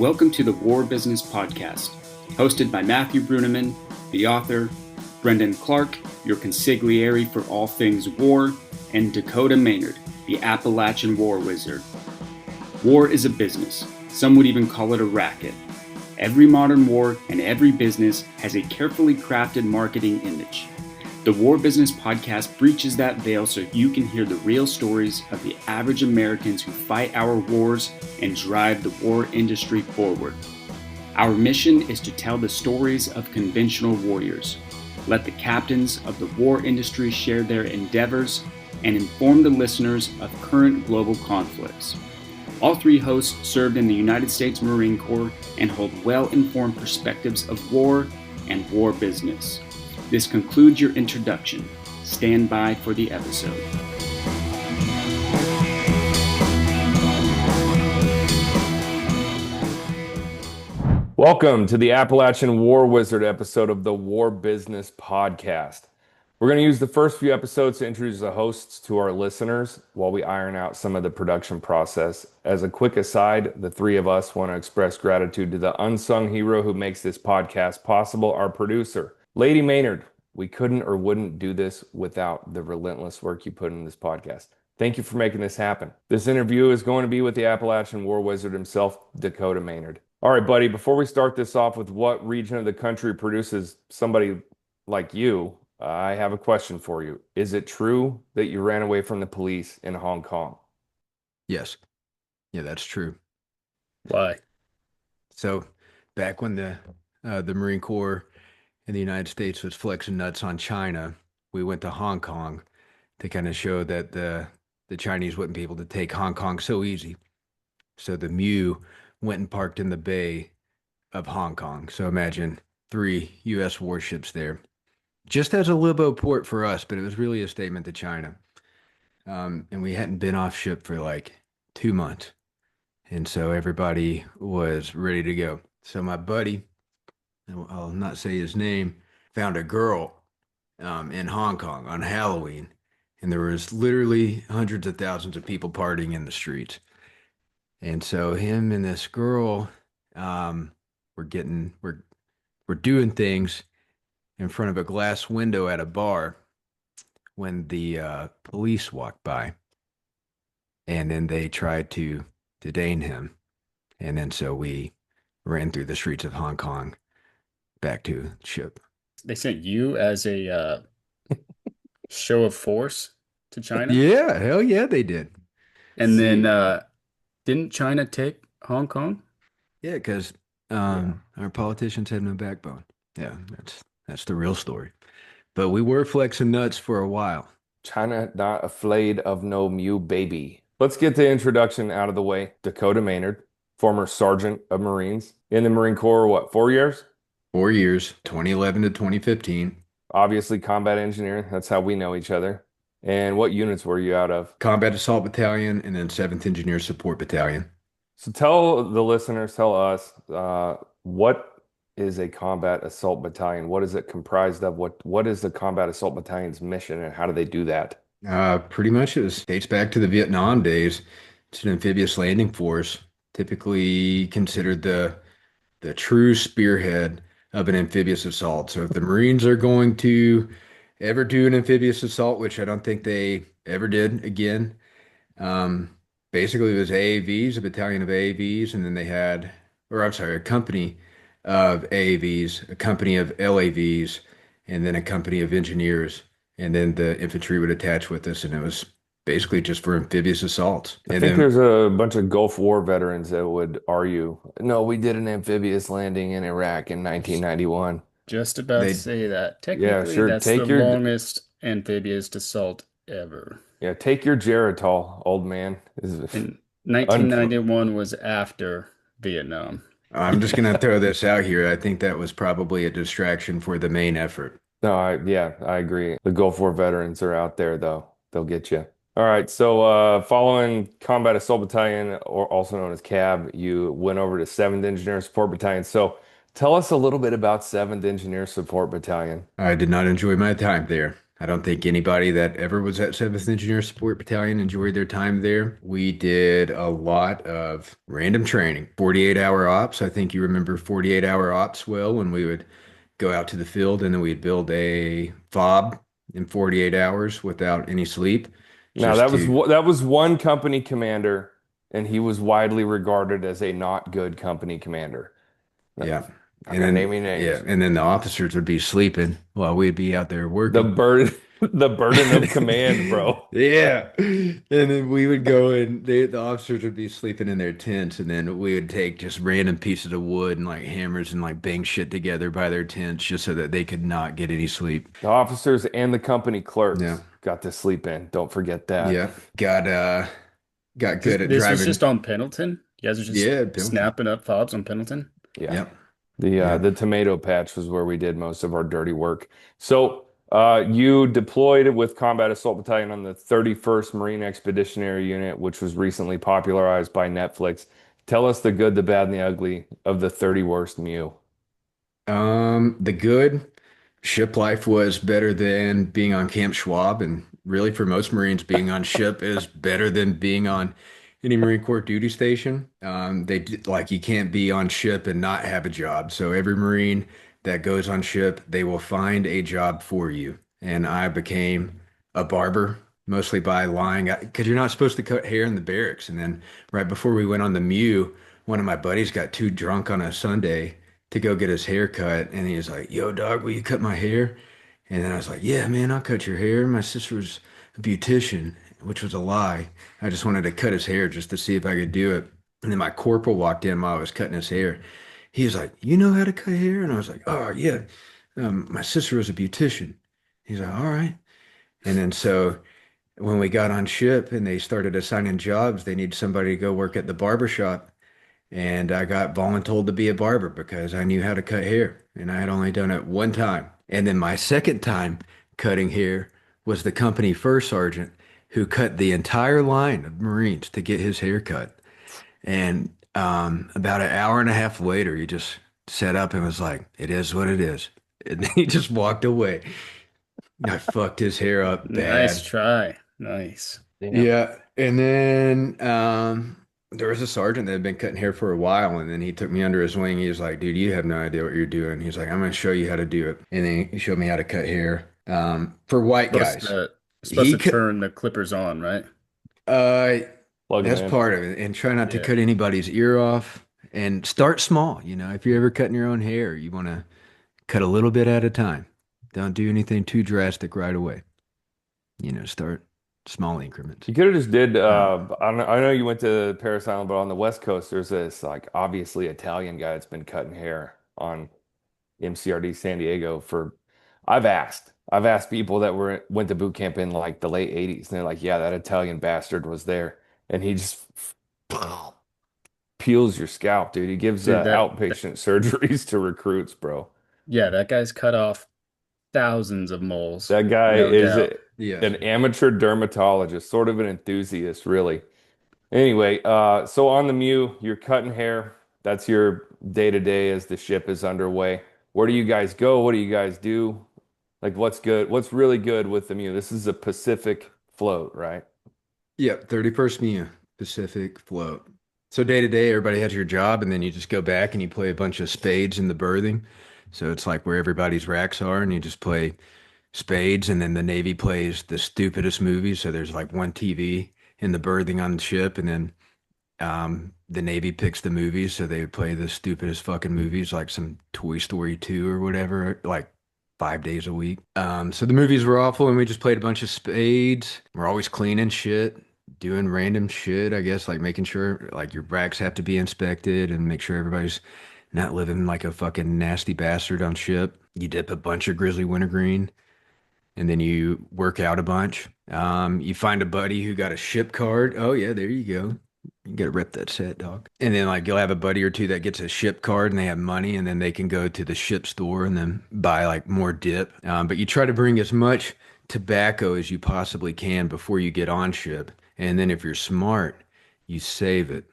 Welcome to the War Business Podcast, hosted by Matthew Bruneman, the author, Brendan Clark, your consigliere for all things war, and Dakota Maynard, the Appalachian War Wizard. War is a business. Some would even call it a racket. Every modern war and every business has a carefully crafted marketing image. The War Business Podcast breaches that veil so you can hear the real stories of the average Americans who fight our wars and drive the war industry forward. Our mission is to tell the stories of conventional warriors. Let the captains of the war industry share their endeavors and inform the listeners of current global conflicts. All three hosts served in the United States Marine Corps and hold well-informed perspectives of war and war business. This concludes your introduction. Stand by for the episode. Welcome to the Appalachian War Wizard episode of the War Business Podcast. We're going to use the first few episodes to introduce the hosts to our listeners while we iron out some of the production process. As a quick aside, the three of us want to express gratitude to the unsung hero who makes this podcast possible, our producer, Lady Maynard. We couldn't or wouldn't do this without the relentless work you put in this podcast. Thank you for making this happen. This interview is going to be with the Appalachian War Wizard himself, Dakota Maynard. All right, buddy, before we start this off with what region of the country produces somebody like you, I have a question for you. Is it true that you ran away from the police in Hong Kong? Yes. Yeah, that's true. Why? So back when the Marine Corps in the United States was flexing nuts on China, we went to Hong Kong to kind of show that the Chinese wouldn't be able to take Hong Kong so easy. So the MEU went and parked in the bay of Hong Kong. So imagine 3 U.S. warships there, just as a libo port for us, but it was really a statement to China. And we hadn't been off ship for like 2 months. And so everybody was ready to go. So my buddy, I'll not say his name, found a girl in Hong Kong on Halloween. And there was literally hundreds of thousands of people partying in the streets. And so him and this girl we're doing things in front of a glass window at a bar when the police walked by. And then they tried to detain him. And then so we ran through the streets of Hong Kong back to ship. They sent you as a show of force to China? Yeah, hell yeah, they did. And then didn't China take Hong Kong? Yeah, because our politicians had no backbone. Yeah, that's the real story. But we were flexing nuts for a while. China not afraid of no MEU baby. Let's get the introduction out of the way. Dakota Maynard, former Sergeant of Marines in the Marine Corps, what, 4 years? 4 years, 2011 to 2015. Obviously combat engineer. That's how we know each other. And what units were you out of? Combat Assault Battalion and then 7th Engineer Support Battalion. So tell the listeners, tell us, what is a combat assault battalion? What is it comprised of? What is the combat assault battalion's mission and how do they do that? Pretty much it dates back to the Vietnam days. It's an amphibious landing force, typically considered the true spearhead of an amphibious assault. So if the Marines are going to ever do an amphibious assault, which I don't think they ever did again, basically it was AAVs, a battalion of AAVs, and then they had, a company of AAVs, a company of LAVs, and then a company of engineers. And then the infantry would attach with us, and it was basically just for amphibious assaults. I think there's a bunch of Gulf War veterans that would argue, no, we did an amphibious landing in Iraq in 1991. Just about to say that. Technically, that's the longest amphibious assault ever. Yeah, take your Geritol, old man. In 1991 was after Vietnam. I'm just going to throw this out here. I think that was probably a distraction for the main effort. No, I agree. The Gulf War veterans are out there, though. They'll get you. All right, so following Combat Assault Battalion, or also known as CAB, you went over to 7th Engineer Support Battalion. So tell us a little bit about 7th Engineer Support Battalion. I did not enjoy my time there. I don't think anybody that ever was at 7th Engineer Support Battalion enjoyed their time there. We did a lot of random training, 48-hour ops. I think you remember 48-hour ops well, when we would go out to the field and then we'd build a fob in 48 hours without any sleep, Now just to, that was one company commander, and he was widely regarded as a not good company commander. Not yeah. And gonna name then, any yeah. names. And then the officers would be sleeping while we'd be out there The working. burden, the burden of command, bro. Yeah. And then we would go and the officers would be sleeping in their tents, and then we would take just random pieces of wood and like hammers and like bang shit together by their tents just so that they could not get any sleep. The officers and the company Yeah. clerks got to sleep in. Don't forget that. Yeah. Got This good at this was driving. just on Pendleton. You guys are just Yeah, Pendleton. snapping up fobs on Pendleton. Yeah. Yep. The Yep. tomato patch was where we did most of our dirty work. So you deployed with Combat Assault Battalion on the 31st Marine Expeditionary Unit, which was recently popularized by Netflix. Tell us the good, the bad, and the ugly of the 30 worst MEU. The good ship life was better than being on Camp Schwab, and really for most Marines, being on ship is better than being on any Marine Corps duty station. Like you can't be on ship and not have a job. So every Marine that goes on ship, they will find a job for you. And I became a barber mostly by lying because you're not supposed to cut hair in the barracks. And then right before we went on the MEU, one of my buddies got too drunk on a Sunday to go get his hair cut, and he was like, "Yo, dog, will you cut my hair?" And then I was like, "Yeah, man, I'll cut your hair." My sister was a beautician, which was a lie. I just wanted to cut his hair just to see if I could do it. And then my corporal walked in while I was cutting his hair. He was like, "You know how to cut hair?" And I was like, "Oh, yeah. My sister was a beautician." He's like, "All right." And then so when we got on ship and they started assigning jobs, they needed somebody to go work at the barber shop. And I got voluntold to be a barber because I knew how to cut hair. And I had only done it one time. And then my second time cutting hair was the company first sergeant who cut the entire line of Marines to get his hair cut. And about an hour and a half later, he just sat up and was like, "It is what it is." And then he just walked away. I fucked his hair up Nice bad. try. Nice. Damn. Yeah, and then there was a sergeant that had been cutting hair for a while, and then he took me under his wing. He was like, "Dude, you have no idea what you're doing." He's like, "I'm going to show you how to do it," and then he showed me how to cut hair for white Supposed guys. to supposed He to cut, turn the clippers on, right? uh, Plug them that's in. part of it, and try not to Yeah. cut anybody's ear off, and start small. You know, if you're ever cutting your own hair, you want to cut a little bit at a time. Don't do anything too drastic right away. You know, start small increments. You could have just did. Um, I know you went to Paris Island, but on the West Coast, there's this like obviously Italian guy that's been cutting hair on MCRD San Diego for. I've asked people that went to boot camp in like the late '80s, and they're like, "Yeah, that Italian bastard was there," and he just peels your scalp, dude. He gives Dude, outpatient surgeries to recruits, bro. yeah, that guy's cut off thousands of moles, That guy no is doubt. yeah. an amateur dermatologist, sort of an enthusiast, really. Anyway, so on the MEU, you're cutting hair. That's your day to day as the ship is underway. Where do you guys go? What do you guys do? Like, what's good? What's really good with the MEU? This is a Pacific float, right? Yep, 31st MEU, Pacific float. So day to day, everybody has your job, and then you just go back and you play a bunch of spades in the berthing. So it's like where everybody's racks are, and you just play spades, and then the Navy plays the stupidest movies. So there's like one TV in the berthing on the ship, and then the Navy picks the movies, so they would play the stupidest fucking movies, like some Toy Story 2 or whatever, like 5 days a week. So the movies were awful, and we just played a bunch of spades. We're always cleaning shit, doing random shit, I guess, like making sure like your racks have to be inspected and make sure everybody's not living like a fucking nasty bastard on ship. You dip a bunch of grizzly wintergreen, and then you work out a bunch. You find a buddy who got a ship card. Oh yeah, there you go. You gotta rep that set, dog. And then like you'll have a buddy or two that gets a ship card and they have money, and then they can go to the ship store and then buy like more dip. But you try to bring as much tobacco as you possibly can before you get on ship. And then if you're smart, you save it.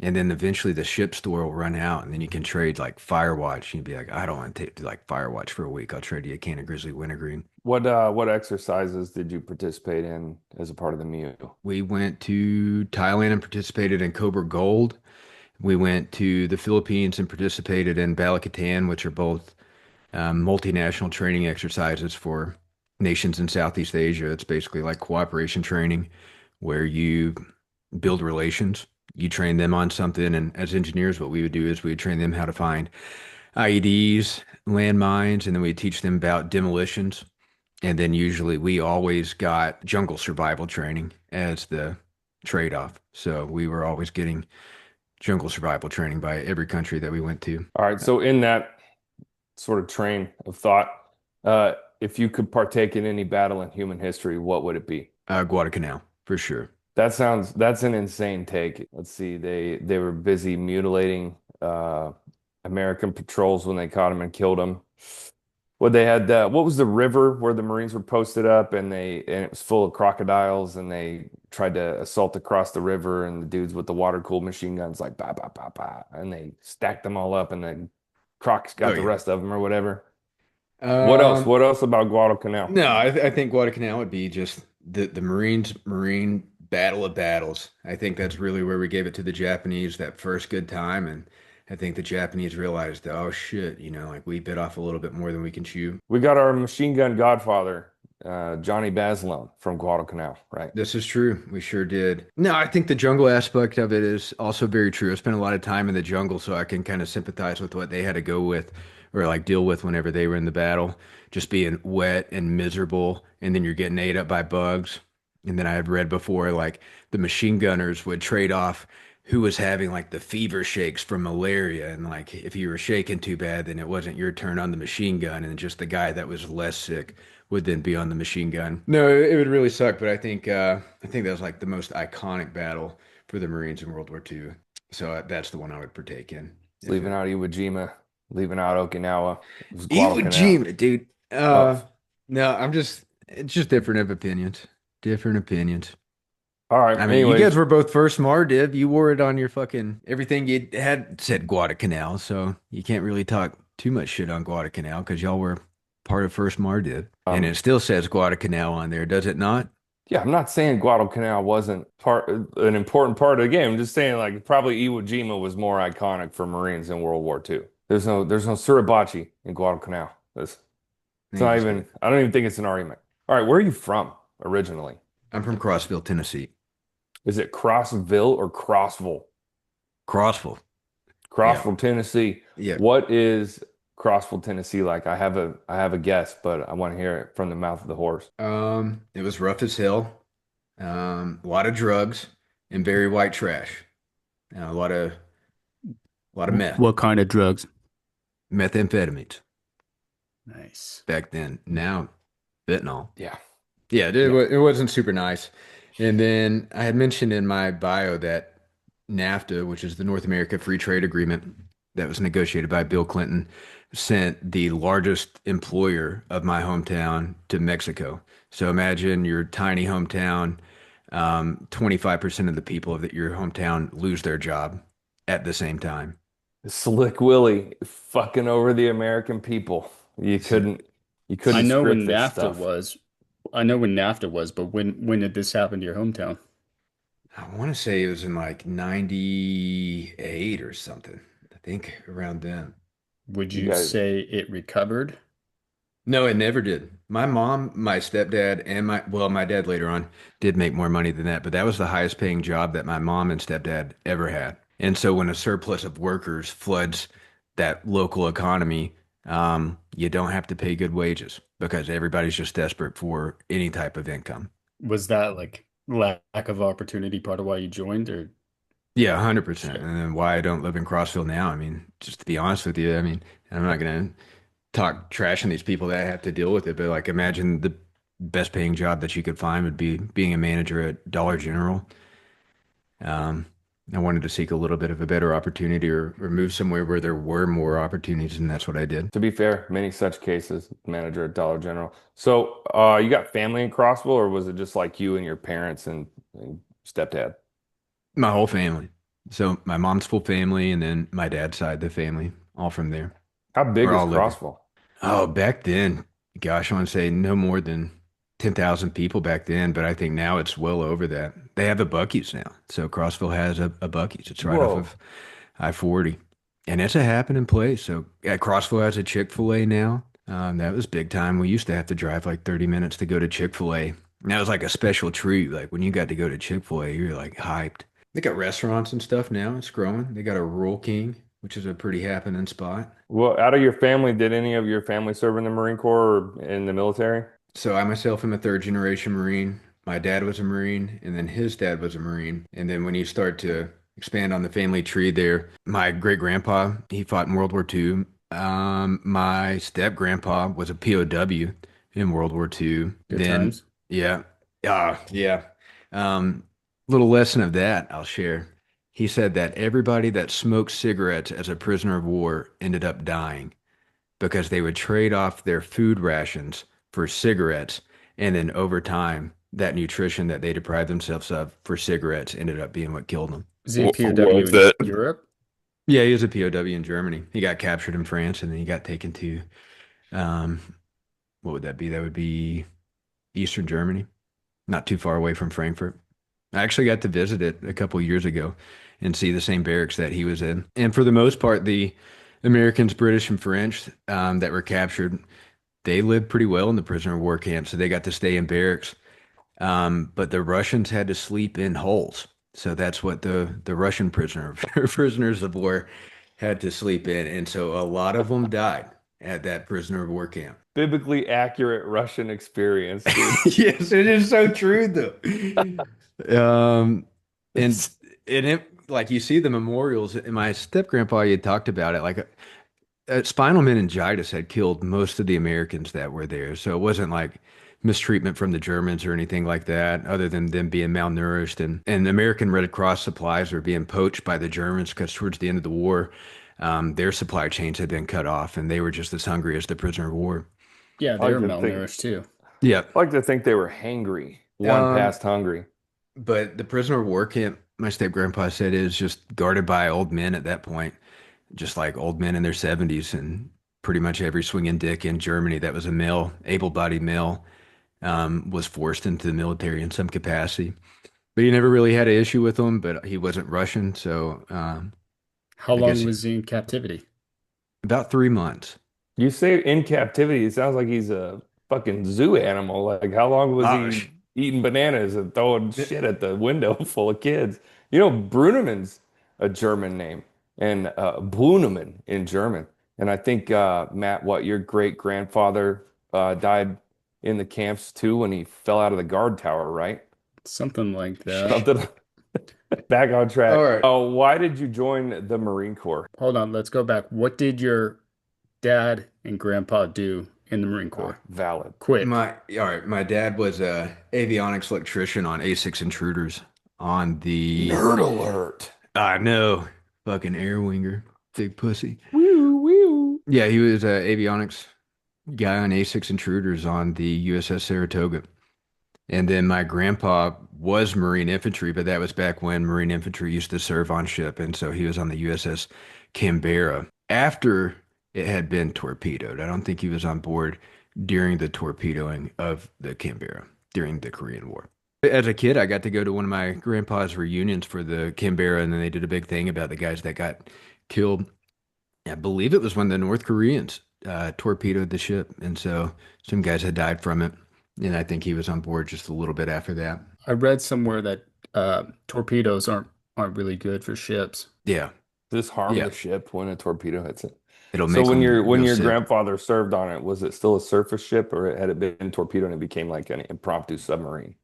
And then eventually the ship store will run out, and then you can trade like Firewatch. You'd be like, I don't want to take like Firewatch for a week. I'll trade you a can of Grizzly Wintergreen. What exercises did you participate in as a part of the MU? We went to Thailand and participated in Cobra Gold. We went to the Philippines and participated in Balakatan, which are both multinational training exercises for nations in Southeast Asia. It's basically like cooperation training where you build relations. You train them on something, and as engineers, what we would do is we would train them how to find IEDs, landmines, and then we teach them about demolitions. And then usually we always got jungle survival training as the trade-off. So we were always getting jungle survival training by every country that we went to. All right, so in that sort of train of thought, if you could partake in any battle in human history, what would it be? Guadalcanal, for sure. That's an insane take. Let's see, they were busy mutilating American patrols when they caught them and killed them. Well, they had what was the river where the Marines were posted up and it was full of crocodiles and they tried to assault across the river and the dudes with the water cooled machine guns like bah bah bah bah and they stacked them all up and the crocs got the rest of them or whatever. What else? What else about Guadalcanal? No, I think Guadalcanal would be just the Marine battle of battles. I think that's really where we gave it to the Japanese that first good time, and I think the Japanese realized, oh shit, like we bit off a little bit more than we can chew. We got our machine gun godfather, Johnny Basilone from Guadalcanal, right? This is true. We sure did. No, I think the jungle aspect of it is also very true. I spent a lot of time in the jungle, so I can kind of sympathize with what they had to go with or like deal with whenever they were in the battle. Just being wet and miserable, and then you're getting ate up by bugs. And then I had read before, like the machine gunners would trade off who was having like the fever shakes from malaria. And like if you were shaking too bad, then it wasn't your turn on the machine gun. And just the guy that was less sick would then be on the machine gun. No, it would really suck. But I think that was like the most iconic battle for the Marines in World War II. So that's the one I would partake in. Leaving out Iwo Jima, leaving out Okinawa. It was Iwo Guadalcanal. Jima, dude. Tough. No, it's just different of opinions. Different opinions. All right. I mean, anyways, you guys were both first Mar Div. You wore it on your fucking everything you had said Guadalcanal, so you can't really talk too much shit on Guadalcanal because y'all were part of first Mar Div. And it still says Guadalcanal on there, does it not? yeah, I'm not saying Guadalcanal wasn't an important part of the game. I'm just saying like probably Iwo Jima was more iconic for Marines in World War II. There's no Suribachi in Guadalcanal. It's not even I don't even think it's an argument. All right, where are you from originally? I'm from Crossville, Tennessee. Is it Crossville or Crossville? Crossville. Crossville, Tennessee. Yeah. What is Crossville, Tennessee like? I have a guess, but I want to hear it from the mouth of the horse. It was rough as hell. A lot of drugs and very white trash. A lot of meth. What kind of drugs? Methamphetamines Nice. back then. Now, fentanyl. Yeah. Yeah, it wasn't super nice. And then I had mentioned in my bio that NAFTA, which is the North America Free Trade Agreement that was negotiated by Bill Clinton, sent the largest employer of my hometown to Mexico. So imagine your tiny hometown, 25% of the people of your hometown lose their job at the same time. Slick Willie fucking over the American people. You couldn't I know when script this NAFTA stuff. was. I know when NAFTA was, but when did this happen to your hometown? I want to say it was in like 98 or something. I think around then. Would You you guys, say it recovered? No, it never did. My mom, my stepdad, and my dad later on did make more money than that, but that was the highest paying job that my mom and stepdad ever had. And so when a surplus of workers floods that local economy, you don't have to pay good wages because everybody's just desperate for any type of income. Was that like lack of opportunity part of why you joined, or Yeah, 100%. sure? And then why I don't live in Crossville now. I mean, just to be honest with you, I mean, I'm not gonna talk trash on these people that have to deal with it, but like imagine the best paying job that you could find would be being a manager at Dollar General. Um, I wanted to seek a little bit of a better opportunity or move somewhere where there were more opportunities, and that's what I did. to be fair, many such cases, manager at Dollar General. So, you got family in Crossville, or was it just like you and your parents and stepdad? My whole family. So my mom's full family, and then my dad's side of the family, all from there. How big We're is all living. Crossville? Oh, back then, gosh, I want to say no more than 10,000 people back then, but I think now it's well over that. They have a Buc-ee's now. So Crossville has a Buc-ee's. It's right off Whoa. of I-40. And it's a happening place. So yeah, Crossville has a Chick-fil-A now. That was big time. We used to have to drive like 30 minutes to go to Chick-fil-A. And that was like a special treat. Like when you got to go to Chick-fil-A, you're like hyped. They got restaurants and stuff now. It's growing. They got a Rural King, which is a pretty happening spot. Well, out of your family, did any of your family serve in the Marine Corps or in the military? So I myself am a third generation Marine. My dad was a Marine, and then his dad was a Marine. And then when you start to expand on the family tree there, my great grandpa, he fought in World War II. My step grandpa was a POW in World War II. Good Then, times. yeah, yeah. Um, Little lesson of that I'll share. He said that everybody that smoked cigarettes as a prisoner of war ended up dying because they would trade off their food rations for cigarettes. And then over time, that nutrition that they deprived themselves of for cigarettes ended up being what killed them. Is he a POW Was in it? Europe? Yeah, he was a POW in Germany. He got captured in France and then he got taken to, um, what would that be? That would be Eastern Germany, not too far away from Frankfurt. I actually got to visit it a couple years ago and see the same barracks that he was in. And for the most part, the Americans, British, and French that were captured, they lived pretty well in the prisoner of war camp, so they got to stay in barracks. But the Russians had to sleep in holes, so that's what the Russian prisoners of war had to sleep in, and so a lot of them died at that prisoner of war camp. Biblically accurate Russian experience, dude. Yes, it is so true though. And It's- like you see the memorials, and my step grandpa, he had talked about it, like spinal meningitis had killed most of the Americans that were there. So it wasn't like mistreatment from the Germans or anything like that, other than them being malnourished. And the American Red Cross supplies were being poached by the Germans because towards the end of the war, their supply chains had been cut off and they were just as hungry as the prisoner of war. Yeah, I they like were to think malnourished too. Yeah. I like to think they were hangry, one Um, past hungry. but the prisoner of war camp, my step grandpa said, is just guarded by old men at that point, just like old men in their 70s. And pretty much every swinging dick in Germany that was a male, able-bodied male, was forced into the military in some capacity. But he never really had an issue with them, but he wasn't Russian. So How I guess long was he in captivity? about 3 months. You say in captivity, it sounds like he's a fucking zoo animal. Like, how long was he Gosh. eating bananas and throwing shit at the window full of kids? You know, Bruneman's a German name, and Brunemann in German. And I think, Matt, what your great grandfather died in the camps too when he fell out of the guard tower, right? Something like that. Something back on All track. right. Oh, why did you join the Marine Corps? Hold on, let's go back. What did your dad and grandpa do in the Marine Corps? Valid. Quick. All right. My dad was a avionics electrician on A6 intruders on the. Nerd alert. I know, fucking air winger, big pussy. Woo, woo. Yeah, he was a avionics guy on A6 intruders on the USS Saratoga. And then my grandpa was Marine infantry, but that was back when Marine infantry used to serve on ship. And so he was on the USS Canberra after it had been torpedoed. I don't think he was on board during the torpedoing of the Canberra during the Korean War. As a kid, I got to go to one of my grandpa's reunions for the Canberra, and then they did a big thing about the guys that got killed. I believe it was when the North Koreans torpedoed the ship, and so some guys had died from it. And I think he was on board just a little bit after that. I read somewhere that torpedoes aren't really good for ships. Yeah, Does this harm yeah, the ship when a torpedo hits it? it'll So make when them when real your sick. grandfather served on it, was it still a surface ship or had it been torpedoed and it became like an impromptu submarine?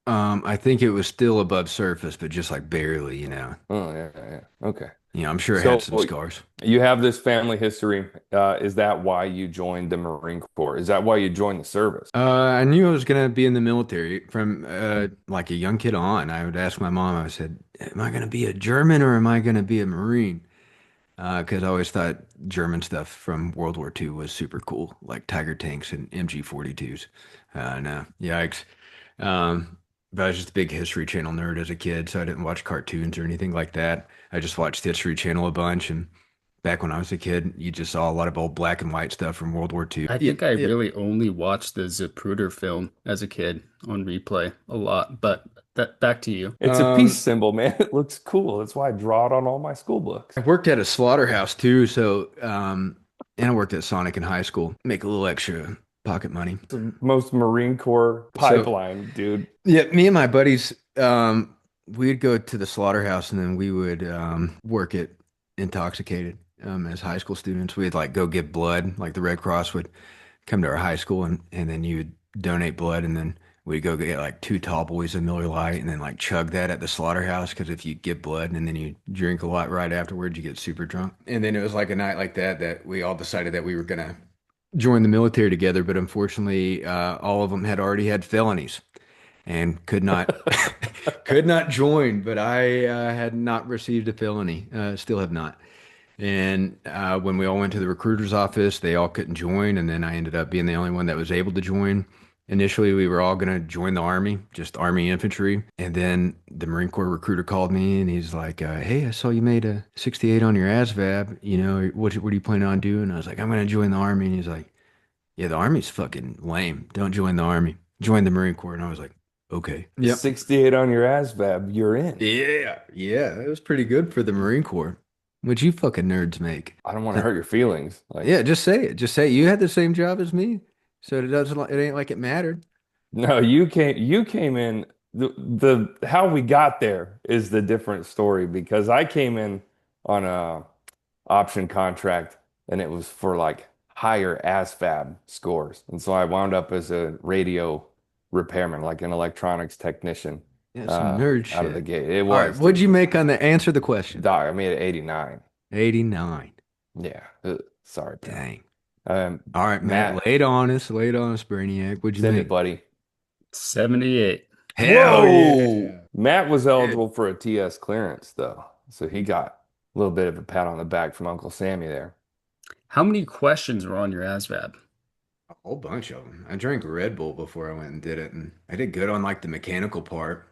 I think it was still above surface, but just like barely, you know. Oh, yeah, yeah, yeah. Okay. I'm sure it So had some scars. you have this family history. Is that why you joined the Marine Corps? Is that why you joined the service? I knew I was gonna be in the military from like a young kid on. I would ask my mom, I said, "Am I gonna be a German or am I gonna be a Marine?" Because I always thought German stuff from World War II was super cool, like Tiger tanks and MG 42s. No, yikes. Um, but I was just a big History Channel nerd as a kid, so I didn't watch cartoons or anything like that. I just watched History Channel a bunch, and back when I was a kid, you just saw a lot of old black and white stuff from World War II. I Yeah, think I yeah. really only watched the Zapruder film as a kid on replay a lot, but that back to you. It's a peace symbol, man. It looks cool. That's why I draw it on all my school books. I worked at a slaughterhouse too, so and I worked at Sonic in high school. Make a little extra pocket money. It's the most Marine Corps pipeline, dude. Yeah, me and my buddies, we'd go to the slaughterhouse and then we would work it intoxicated as high school students. We'd like go give blood, like the Red Cross would come to our high school and then you would donate blood and then we'd go get like 2 tall boys of Miller Lite and then like chug that at the slaughterhouse because if you give blood and then you drink a lot right afterwards, you get super drunk. And then it was like a night like that that we all decided that we were gonna join the military together, but unfortunately, all of them had already had felonies and could not could not join. But I had not received a felony, still have not. And when we all went to the recruiter's office, they all couldn't join, and then I ended up being the only one that was able to join. Initially, we were all going to join the Army, just Army infantry. And then the Marine Corps recruiter called me and he's like, hey, I saw you made a 68 on your ASVAB. You know, what are you planning on doing? I was like, I'm going to join the Army. And he's like, yeah, the Army's fucking lame. Don't join the Army. Join the Marine Corps. And I was like, okay. Yep. 68 on your ASVAB, you're in. Yeah. Yeah. It was pretty good for the Marine Corps. What'd you fucking nerds make? I don't want to hurt your feelings. Like, Yeah, just say it. Just say it. You had the same job as me. So it doesn't, it ain't like it mattered. no, you came in the how we got there is the different story because I came in on a option contract and it was for like higher ASVAB scores. And so I wound up as a radio repairman, like an electronics technician, Yeah, some nerd out of the shit. gate. It All right, was, what'd dude. you make on the answer the question? Dog, I made it 89. 89. Yeah. Sorry, pal. Dang. Um, All right, Matt, Matt, lay it on us, Brainiac. What'd you send it, make? buddy. 78. Hell Whoa! yeah. Matt was eligible for a TS clearance, though. So he got a little bit of a pat on the back from Uncle Sammy there. How many questions were on your ASVAB? A whole bunch of them. I drank Red Bull before I went and did it, and I did good on like the mechanical part.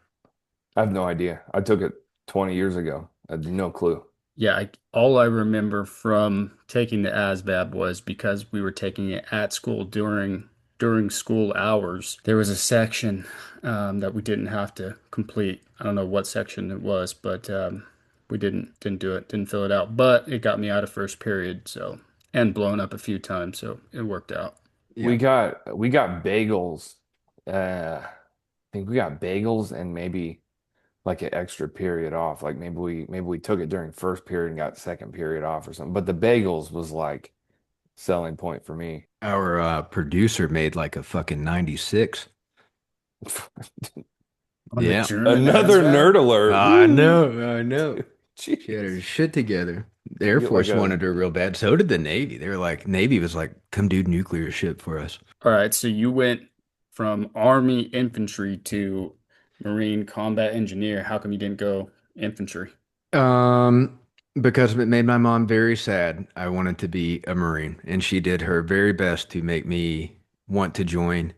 I have no idea. I took it 20 years ago. I had no clue. Yeah, all I remember from taking the ASVAB was because we were taking it at school during school hours. There was a section that we didn't have to complete. I don't know what section it was, but we didn't do it, didn't fill it out. But it got me out of first period, so and blown up a few times, so it worked out. Yeah. We got bagels. I think we got bagels and maybe like an extra period off. Like maybe we took it during first period and got second period off or something. But the bagels was like selling point for me. Our producer made like a fucking 96. On the Yeah. German Another ASVAB? nerd alert. I Woo! know, I know. She Jeez. had her shit together. The Air Get Force like a wanted her real bad. So did the Navy. They were like, Navy was like, come do nuclear shit for us. All right, so you went from Army infantry to Marine combat engineer. How come you didn't go infantry? Um, because it made my mom very sad. I wanted to be a Marine, and she did her very best to make me want to join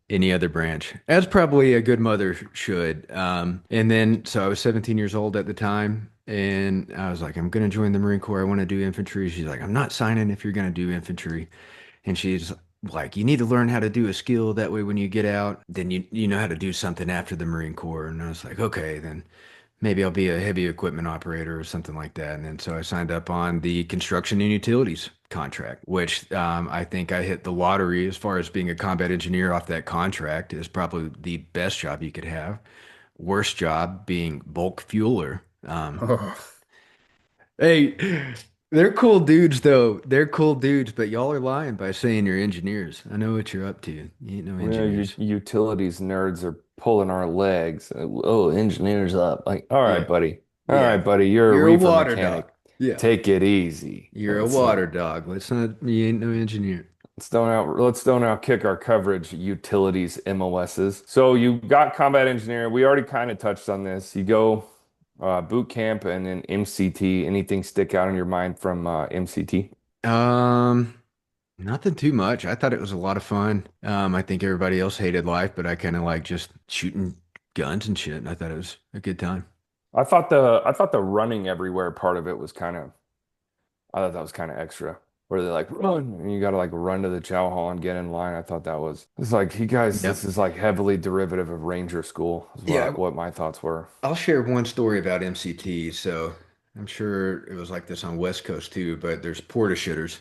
any other branch, as probably a good mother should. And then, so I was 17 years old at the time, and I was like, I'm going to join the Marine Corps. I want to do infantry. She's like, I'm not signing if you're going to do infantry. And she's like, you need to learn how to do a skill. That way, when you get out, then you know how to do something after the Marine Corps. And I was like, okay, then maybe I'll be a heavy equipment operator or something like that. And then so I signed up on the construction and utilities contract, which I think I hit the lottery as far as being a combat engineer off that contract is probably the best job you could have. Worst job being bulk fueler. Oh, Hey, they're cool dudes though. They're cool dudes, but y'all are lying by saying you're engineers. I know what you're up to. You ain't no Yeah, engineers. utilities nerds are pulling our legs. Oh, engineers up. Like, all right, Yeah. buddy. All Yeah. right, buddy. You're a You're a reefer water mechanic. dog. Yeah. Take it easy. You're a Let's water dog. Let's not, you ain't no engineer. let's don't kick our coverage utilities MOSs. So you got combat engineer. We already kind of touched on this. You go boot camp and then MCT. Anything stick out in your mind from MCT? Um, Nothing too much. I thought it was a lot of fun. I think everybody else hated life, but I kind of like just shooting guns and shit. And I thought it was a good time. I thought the running everywhere part of it was I thought that was kind of extra. Where they like run and you gotta like run to the chow hall and get in line. I thought that was it's like you guys, Yep. this is like heavily derivative of Ranger School, is Yeah, what my thoughts were. I'll share one story about MCT. So I'm sure it was like this on West Coast too, but there's porta shitters.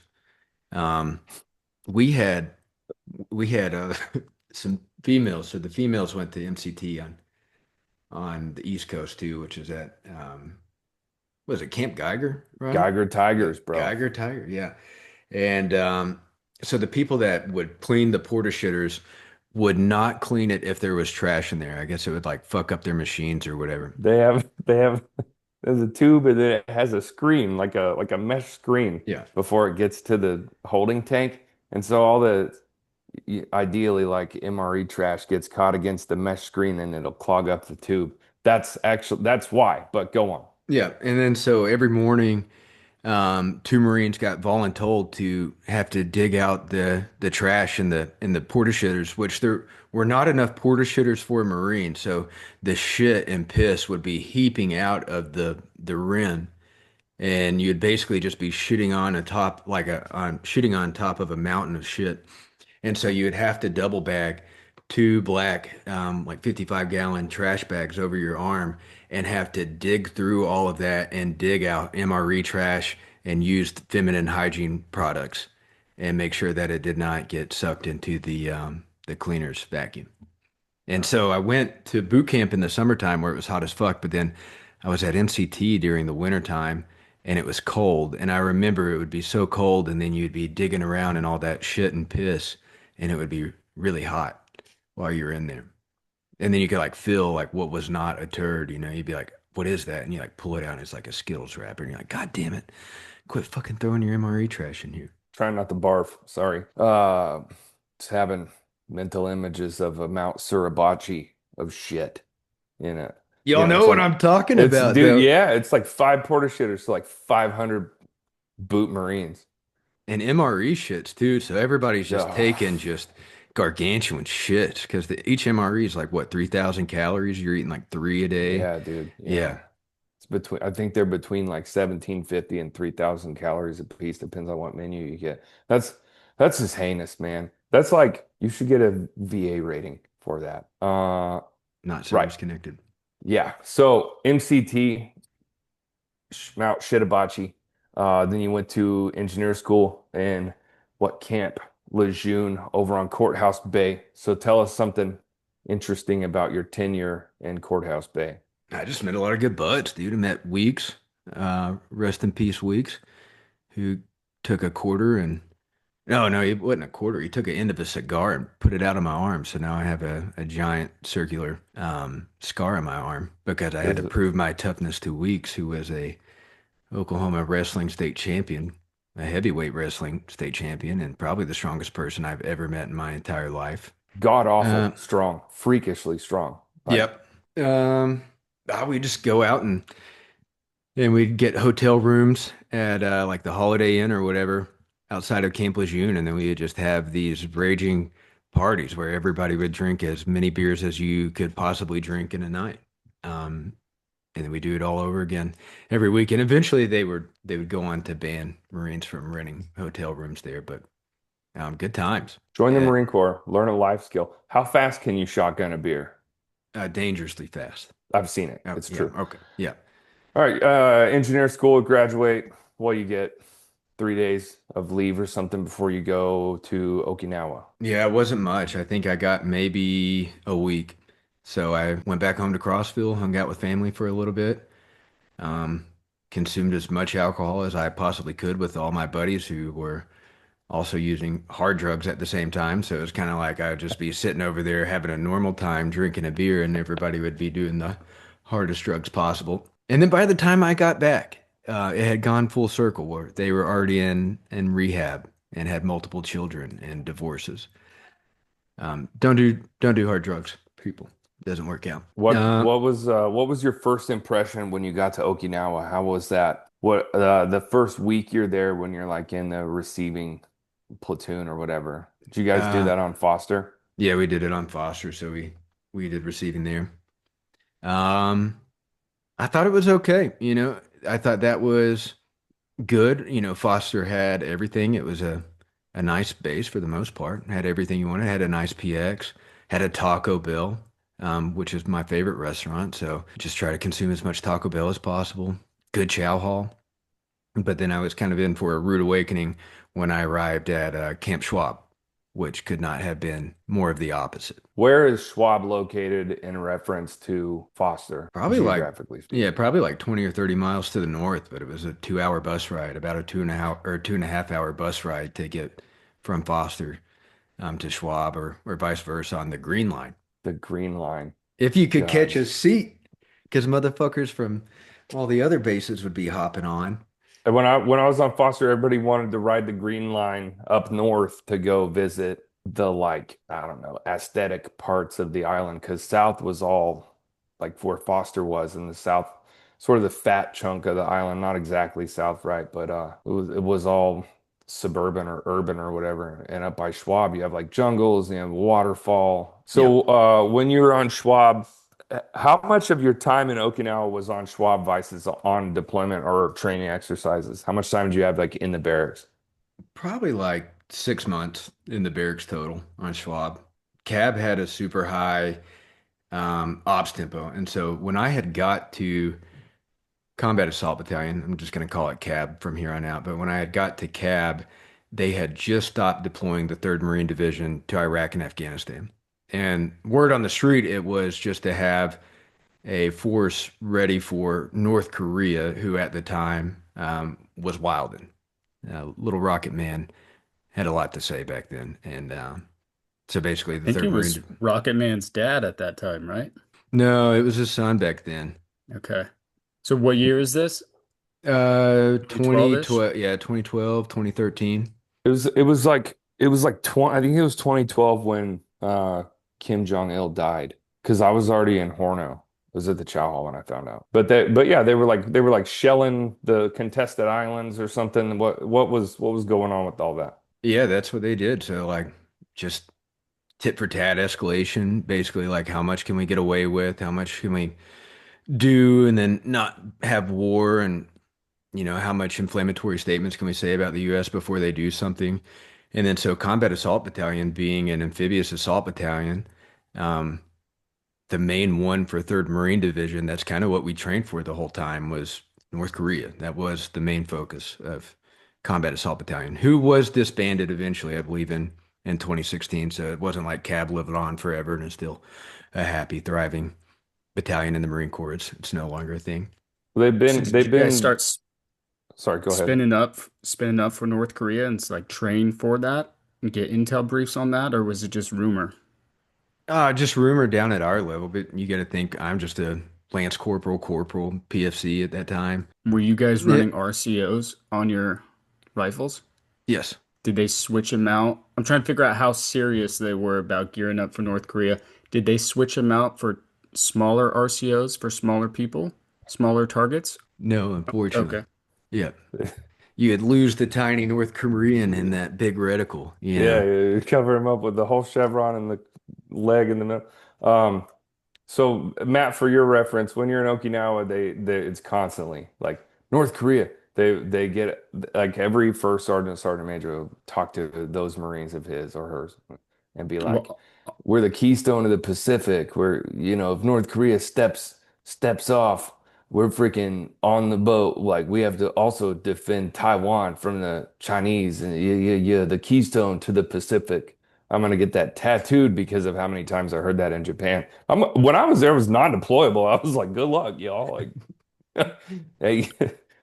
Um, we had we had some females. So the females went to MCT on the East Coast too, which is at was it Camp Geiger, right? Geiger Tigers, bro. Geiger Tiger, yeah. And so the people that would clean the porta shitters would not clean it if there was trash in there. I guess it would like fuck up their machines or whatever. They have there's a tube and then it has a screen, like a mesh screen Yeah. before it gets to the holding tank. And so all the ideally like MRE trash gets caught against the mesh screen and it'll clog up the tube. That's why, but go on. Yeah. And then so every morning, two Marines got voluntold to have to dig out the trash in the porta shitters, which there were not enough porta shitters for a Marine. So the shit and piss would be heaping out of the rim, and you'd basically just be shitting on a top like a on shitting on top of a mountain of shit. And so you would have to double bag two black, like 55-gallon trash bags over your arm and have to dig through all of that and dig out MRE trash and use feminine hygiene products and make sure that it did not get sucked into the cleaner's vacuum. And so I went to boot camp in the summertime where it was hot as fuck, but then I was at MCT during the wintertime and it was cold. And I remember it would be so cold and then you'd be digging around in all that shit and piss and it would be really hot while you're in there. And then you could like feel like what was not a turd, you'd be like, what is that? And you like pull it out and it's like a Skittles wrapper. And you're like, God damn it. Quit fucking throwing your MRE trash in here. Trying not to barf. Sorry. Just having mental images of a Mount Suribachi of shit in it. Y'all know It's what like I'm talking it's about, dude, though. yeah, it's like 5 porta shitters to like 500 boot Marines. And MRE shits too. So everybody's just Ugh. taking just gargantuan shits because each MRE is like what, 3,000 calories? You're eating like three a day. Yeah, dude. Yeah. I think they're between like 1,750 and 3,000 calories a piece, depends on what menu you get. That's just heinous, man. That's like you should get a VA rating for that. Not Right. service connected. Yeah. So MCT, Mount Shitabachi. Then you went to engineer school in what camp? Lejeune over on Courthouse Bay. So tell us something interesting about your tenure in Courthouse Bay. I just met a lot of good buds, dude. I met Weeks, rest in peace, Weeks, who took a quarter and no, he wasn't a quarter. He took an end of a cigar and put it out on my arm. So now I have a giant circular scar on my arm because I had to Is it- prove my toughness to Weeks, who was a Oklahoma wrestling state champion, a heavyweight wrestling state champion, and probably the strongest person I've ever met in my entire life. God awful Uh, strong, freakishly strong. Like, Yep. We just go out and we'd get hotel rooms at like the Holiday Inn or whatever outside of Camp Lejeune, and then we would just have these raging parties where everybody would drink as many beers as you could possibly drink in a night. Um, and then we do it all over again every week. And eventually they would go on to ban Marines from renting hotel rooms there, but good times. Join the Yeah. Marine Corps, learn a life skill. How fast can you shotgun a beer? Dangerously fast. I've seen it. Oh, It's yeah, true. okay. Yeah. All right, engineer school, graduate. Well, you get 3 days of leave or something before you go to Okinawa. Yeah, it wasn't much. I think I got maybe a week. So I went back home to Crossville, hung out with family for a little bit, um, consumed as much alcohol as I possibly could with all my buddies who were also using hard drugs at the same time. So it was kind of like I would just be sitting over there having a normal time drinking a beer, and everybody would be doing the hardest drugs possible. And then by the time I got back, it had gone full circle where they were already in rehab and had multiple children and divorces. Don't do hard drugs, people. It doesn't work out. What was your first impression when you got to Okinawa? How was that? What the first week you're there when you're like in the receiving platoon or whatever? Did you guys do Uh, that on Foster? Yeah, we did it on Foster, so we did receiving there. Um, I thought it was okay. I thought that was good. Foster had everything. It was a nice base for the most part. Had everything you wanted. Had a nice PX. Had a Taco Bell, which is my favorite restaurant. So just try to consume as much Taco Bell as possible. Good chow hall. But then I was kind of in for a rude awakening when I arrived at Camp Schwab, which could not have been more of the opposite. Where is Schwab located in reference to Foster, Probably like, geographically yeah, speaking? probably like 20 or 30 miles to the north, but it was a 2 hour bus ride, about a 2.5 hour bus ride to get from Foster to Schwab or vice versa on the Green Line. The Green Line. If you could catch a Gosh. seat, because motherfuckers from all the other bases would be hopping on. And when I was on Foster, everybody wanted to ride the Green Line up north to go visit the like, I don't know, aesthetic parts of the island because south was all like where Foster was in the south, sort of the fat chunk of the island, not exactly south, right? But it was all suburban or urban or whatever. And up by Schwab, you have like jungles, you have waterfall. Yep. So when you were on Schwab, how much of your time in Okinawa was on Schwab Vices on deployment or training exercises? How much time did you have like in the barracks? Probably like 6 months in the barracks total on Schwab. Cab had a super high ops tempo. And so when I had got to Combat Assault Battalion, I'm just going to call it CAB from here on out, but when I had got to CAB, they had just stopped deploying the 3rd Marine Division to Iraq and Afghanistan. And word on the street, it was just to have a force ready for North Korea, who at the time was wilding. Little Rocket Man had a lot to say back then. And so basically, the I think 3rd it was Marine. Rocket Man's dad at that time, right? No, it was his son back then. Okay. So what year is this? 2012-ish? 2012, yeah, 2012, 2013. It was like 20, I think it was 2012 when Kim Jong-il died because I was already in Horno. I was at the Chow Hall when I found out. But yeah, they were like shelling the contested islands or something. What was going on with all that? Yeah, that's what they did. So like just tit for tat escalation, basically like how much can we get away with? How much can we do and then not have war? And how much inflammatory statements can we say about the US before they do something? And then so Combat Assault Battalion being an amphibious assault battalion, um, the main one for 3rd Marine Division, that's kind of what we trained for the whole time was North Korea. That was the main focus of Combat Assault Battalion, who was disbanded eventually, I believe, in 2016. So it wasn't like CAB lived on forever and is still a happy, thriving battalion in the Marine Corps. It's no longer a thing. They've So been did they've you guys been start sorry, go ahead. spinning up for North Korea and like train for that and get intel briefs on that, or was it just rumor? Just rumor down at our level, but you got to think I'm just a Lance Corporal, PFC at that time. Were you guys Yeah. running RCOs on your rifles? Yes. Did they switch them out? I'm trying to figure out how serious they were about gearing up for North Korea. Did they switch them out for smaller RCOs for smaller people, smaller targets? No, unfortunately. Okay. Yeah. You'd lose the tiny North Korean in that big reticle. Yeah, you cover him up with the whole chevron and the leg in the middle. So Matt, for your reference, when you're in Okinawa, they it's constantly like North Korea. They get like every first sergeant major will talk to those Marines of his or hers and be like, Well, "We're the keystone of the Pacific. If North Korea steps off, we're freaking on the boat. Like we have to also defend Taiwan from the Chinese and yeah, the keystone to the Pacific." I'm gonna get that tattooed because of how many times I heard that in Japan. When I was there, it was non-deployable. I was like, "Good luck, y'all." Like, hey,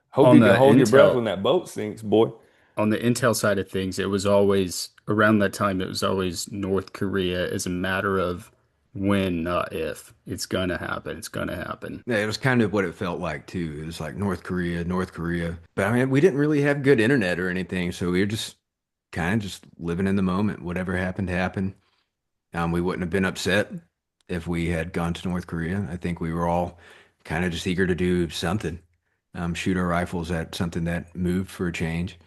hope on you can the hold your breath intel when that boat sinks, boy. on the intel side of things, it was always around that time, it was always North Korea is a matter of when, not if. It's gonna happen. It's gonna happen. Yeah, it was kind of what it felt like too. It was like North Korea, North Korea. But I mean, we didn't really have good internet or anything, so we were just kind of just living in the moment. Whatever happened, happened. We wouldn't have been upset if we had gone to North Korea. I think we were all kind of just eager to do something, shoot our rifles at something that moved for a change.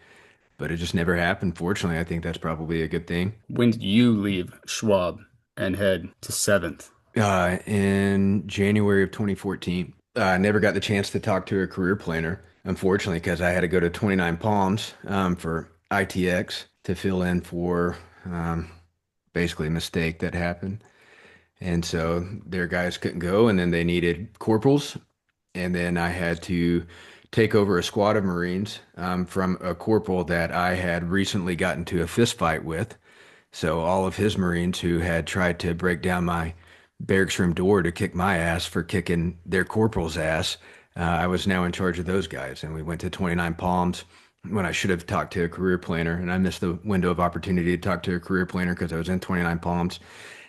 But it just never happened. Fortunately, I think that's probably a good thing. When did you leave Schwab and head to 7th? In January of 2014. I never got the chance to talk to a career planner, unfortunately, because I had to go to 29 Palms for ITX to fill in for um, basically a mistake that happened. And so their guys couldn't go, and then they needed corporals. And then I had to take over a squad of Marines from a corporal that I had recently gotten to a fist fight with. So all of his Marines who had tried to break down my barracks room door to kick my ass for kicking their corporal's ass, I was now in charge of those guys. And we went to 29 Palms when I should have talked to a career planner. And I missed the window of opportunity to talk to a career planner because I was in 29 Palms.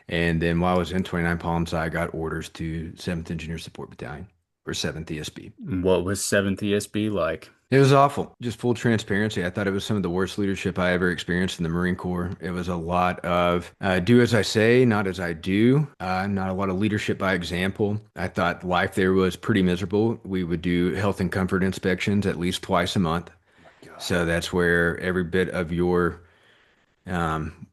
And then while I was in 29 Palms, I got orders to 7th Engineer Support Battalion or 7th ESB. What was 7th ESB like? It was awful. Just full transparency. I thought it was some of the worst leadership I ever experienced in the Marine Corps. It was a lot of do as I say, not as I do. Not a lot of leadership by example. I thought life there was pretty miserable. We would do health and comfort inspections at least twice a month. So that's where every bit of your um,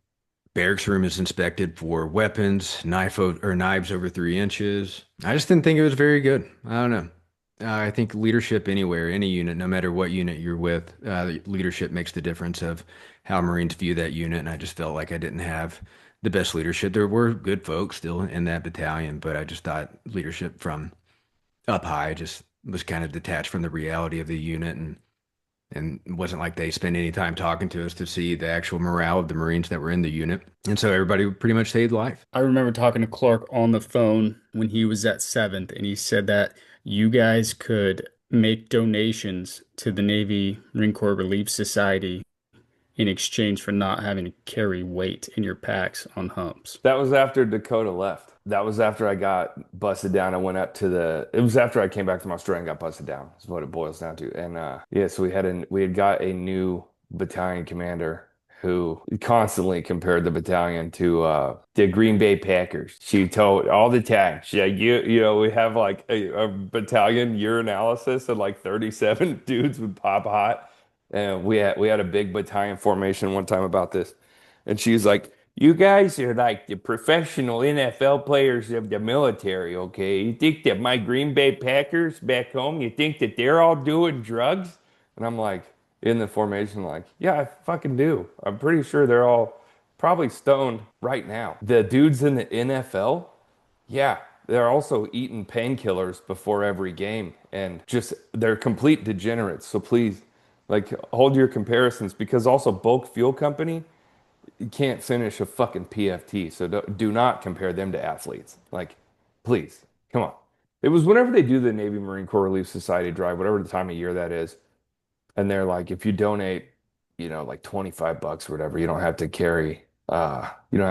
barracks room is inspected for weapons, or knives over 3 inches. I just didn't think it was very good. I don't know. I think leadership anywhere, any unit, no matter what unit you're with, leadership makes the difference of how Marines view that unit. And I just felt like I didn't have the best leadership. There were good folks still in that battalion, but I just thought leadership from up high just was kind of detached from the reality of the unit, and it wasn't like they spent any time talking to us to see the actual morale of the Marines that were in the unit. And so everybody pretty much saved life. I remember talking to Clark on the phone when he was at 7th, and he said that you guys could make donations to the Navy Marine Corps Relief Society in exchange for not having to carry weight in your packs on humps. That was after Dakota left. That was after I got busted down. I went up to it was after I came back from Australia and got busted down, is what it boils down to. And yeah, so we had got a new battalion commander who constantly compared the battalion to the Green Bay Packers. She told all the time, she like, you know, we have like a battalion urinalysis and like 37 dudes would pop hot. And we had a big battalion formation one time about this. And she's like, you guys are like the professional NFL players of the military, okay? You think that my Green Bay Packers back home, you think that they're all doing drugs? And I'm like, in the formation, like, yeah, I fucking do. I'm pretty sure they're all probably stoned right now. The dudes in the NFL, yeah, they're also eating painkillers before every game and just they're complete degenerates. So please, like, hold your comparisons because also Bulk Fuel Company you can't finish a fucking PFT. So do not compare them to athletes. Like, please, come on. It was whenever they do the Navy Marine Corps Relief Society drive, whatever the time of year that is, and they're like, if you donate, you know, like 25 bucks or whatever, you don't have to carry, you don't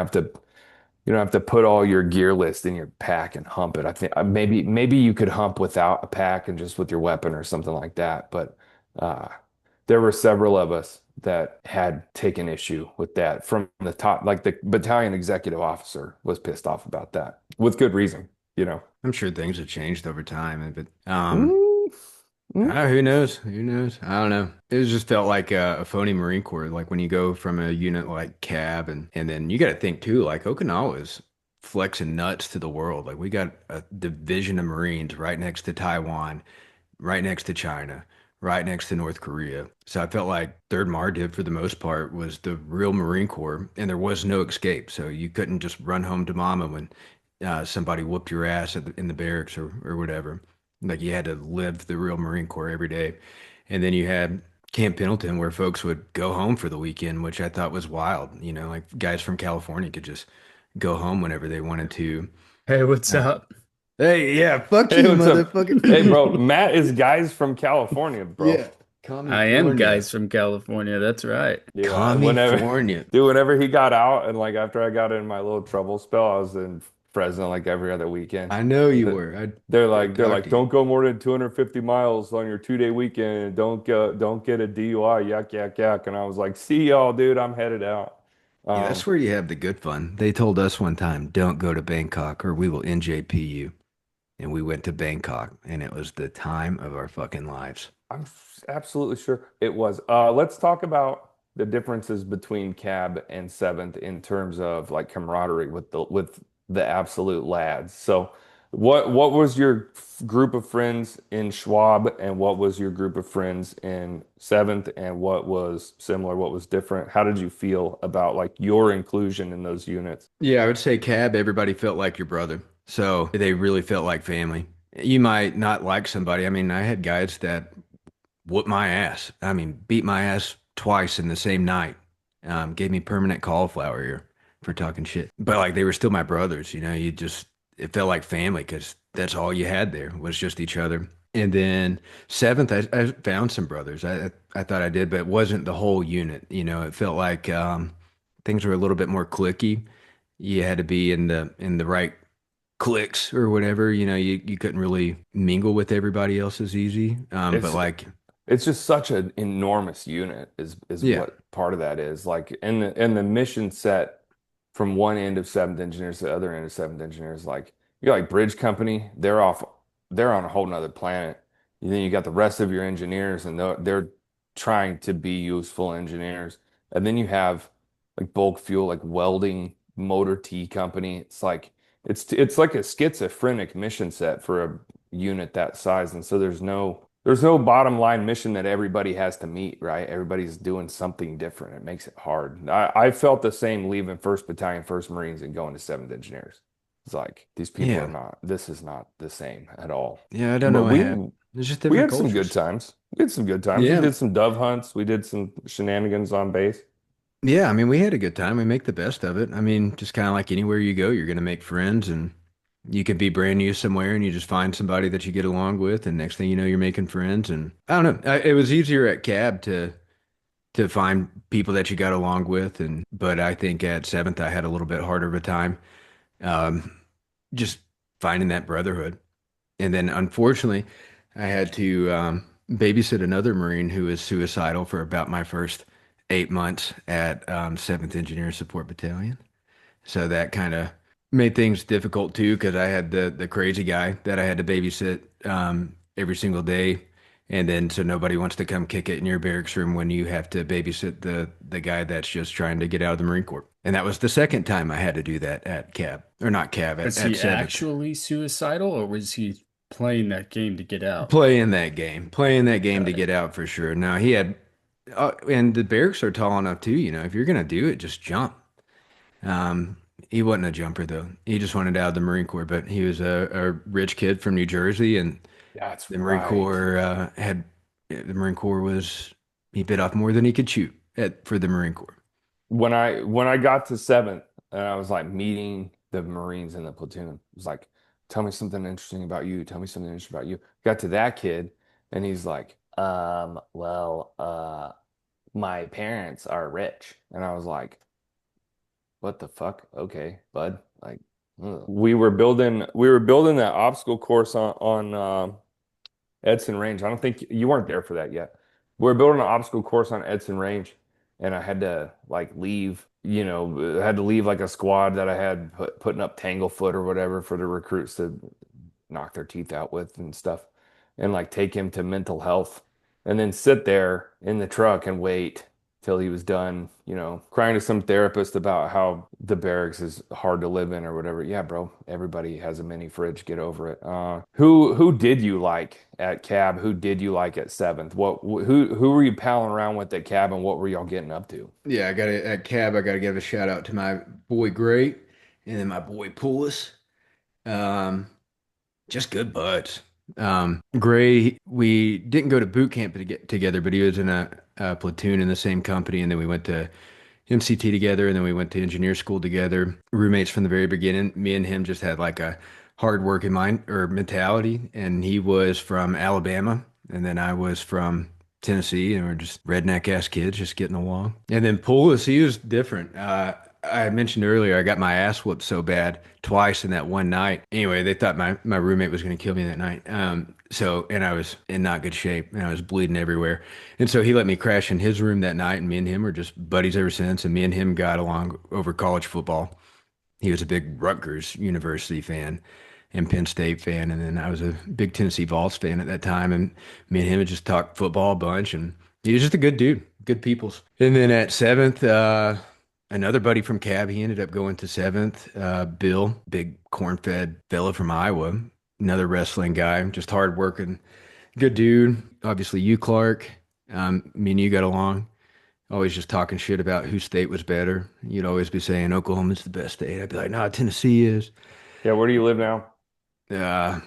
have to put all your gear list in your pack and hump it. I think maybe you could hump without a pack and just with your weapon or something like that. But uh, there were several of us that had taken issue with that from the top. Like the battalion executive officer was pissed off about that with good reason, you know. I'm sure things have changed over time, but Mm, mm. who knows? Who knows? I don't know. It just felt like a phony Marine Corps. Like when you go from a unit like CAB, and then you got to think too, like Okinawa is flexing nuts to the world. Like we got a division of Marines right next to Taiwan, right next to China, right next to North Korea. So I felt like Third Mardiv for the most part was the real Marine Corps, and there was no escape. So you couldn't just run home to mama when somebody whooped your ass in the barracks or whatever. Like you had to live the real Marine Corps every day. And then you had Camp Pendleton where folks would go home for the weekend, which I thought was wild. You know, like guys from California could just go home whenever they wanted to. Hey, what's Uh, up? Hey, yeah, fuck Hey, you, what's up? Hey, motherfucker. bro, Matt is guys from California, bro. Yeah, I am California. guys from California. That's right. Yeah, whenever, California. dude, whenever he got out and like after I got in my little trouble spell, I was in Fresno like every other weekend. I know And you were. I they're talked like, to you. don't go more than 250 miles on your 2 day weekend. And don't get a DUI. Yak yak yak. And I was like, see y'all, dude. I'm headed out. Yeah, Um, that's where you have the good fun. They told us one time, don't go to Bangkok or we will NJP you. And we went to Bangkok and it was the time of our fucking lives. absolutely sure it was. Let's talk about the differences between cab and seventh in terms of like camaraderie with the absolute lads. So what was your group of friends in Schwab, and what was your group of friends in seventh, and what was similar, what was different? How did you feel about like your inclusion in those units? Yeah, I would say cab, everybody felt like your brother. So they really felt like family. You might not like somebody. I mean, I had guys that whooped my ass. I mean, beat my ass twice in the same night. Gave me permanent cauliflower ear for talking shit. But like they were still my brothers, it felt like family because that's all you had there was just each other. And then seventh, I found some brothers. I thought I did, but it wasn't the whole unit. It felt like things were a little bit more clicky. You had to be in the right cliques or whatever. You couldn't really mingle with everybody else as easy. But It's like, it's just such an enormous unit is yeah, what part of that is. Like in the mission set from one end of seventh engineers to the other end of seventh engineers, like you got like Bridge Company, they're on a whole nother planet. And then you got the rest of your engineers and they're trying to be useful engineers. And then you have like bulk fuel, like welding, motor T company. It's like a schizophrenic mission set for a unit that size. And so there's no bottom line mission that everybody has to meet, right? Everybody's doing something different. It makes it hard. I felt the same leaving 1st Battalion, 1st Marines and going to 7th Engineers. It's like these people are yeah, not, this is not the same at all. yeah. I don't know But what we happened. It's just we different had some good cultures. times. We had some good times. We Yeah, did some dove hunts. We did some shenanigans on base. yeah. I mean, we had a good time. We make the best of it. I mean, just kind of like anywhere you go, you're gonna make friends, and you could be brand new somewhere, and you just find somebody that you get along with, and next thing you know, you're making friends. And I don't know. It was easier at cab to find people that you got along with, and but I think at seventh, I had a little bit harder of a time, um, just finding that brotherhood. And then unfortunately, I had to babysit another Marine who was suicidal for about my first 8 months at 7th Engineer Support Battalion. So that kind of made things difficult too, because I had the crazy guy that I had to babysit every single day. And then so nobody wants to come kick it in your barracks room when you have to babysit the guy that's just trying to get out of the Marine Corps. And that was the second time I had to do that at cab, or not cab, Was at he seventh. actually suicidal, or was he playing that game to get out? Playing that game to Got it. get out for sure. Now he had, and the barracks are tall enough too. If you're gonna do it, just jump. Um, he wasn't a jumper though. He just wanted out of the Marine Corps, but he was a rich kid from New Jersey, and That's the Marine right. Corps the Marine Corps was he bit off more than he could chew for the Marine Corps. When I got to seventh and I was like meeting the Marines in the platoon, it was like, tell me something interesting about you. Tell me something interesting about you. Got to that kid and he's like, my parents are rich. And I was like, what the fuck? Okay, bud. Like, ugh. We were building that obstacle course on Edson Range. I don't think you weren't there for that yet. We were building an obstacle course on Edson Range, and I had to like leave, I had to leave like a squad that I had putting up Tanglefoot or whatever for the recruits to knock their teeth out with and stuff, and like take him to mental health, and then sit there in the truck and wait till he was done, crying to some therapist about how the barracks is hard to live in or whatever. Yeah, bro, everybody has a mini fridge. Get over it. Who did you like at cab? Who did you like at seventh? Who were you palling around with at cab, and what were y'all getting up to? Yeah, I got to at cab. I got to give a shout out to my boy Gray, and then my boy Pulis. Um, just good buds. Gray, we didn't go to boot camp to get together, but he was in a platoon in the same company, and then we went to MCT together, and then we went to engineer school together. Roommates from the very beginning. Me and him just had like a hard working mind or mentality, and he was from Alabama, and then I was from Tennessee, and we're just redneck ass kids just getting along. And then Poulos, he was different. I mentioned earlier I got my ass whooped so bad twice in that one night. Anyway, they thought my roommate was going to kill me that night. And I was in not good shape and I was bleeding everywhere. And so he let me crash in his room that night, and me and him were just buddies ever since. And me and him got along over college football. He was a big Rutgers University fan and Penn State fan. And then I was a big Tennessee Vols fan at that time. And me and him had just talked football a bunch. And he was just a good dude, good peoples. And then at seventh, another buddy from Cab, he ended up going to seventh. Bill, big corn-fed fella from Iowa, another wrestling guy, just hard working, good dude. Obviously, you, Clark, me and you got along. Always just talking shit about whose state was better. You'd always be saying Oklahoma's the best state. I'd be like, nah, Tennessee is. Yeah, where do you live now? Uh,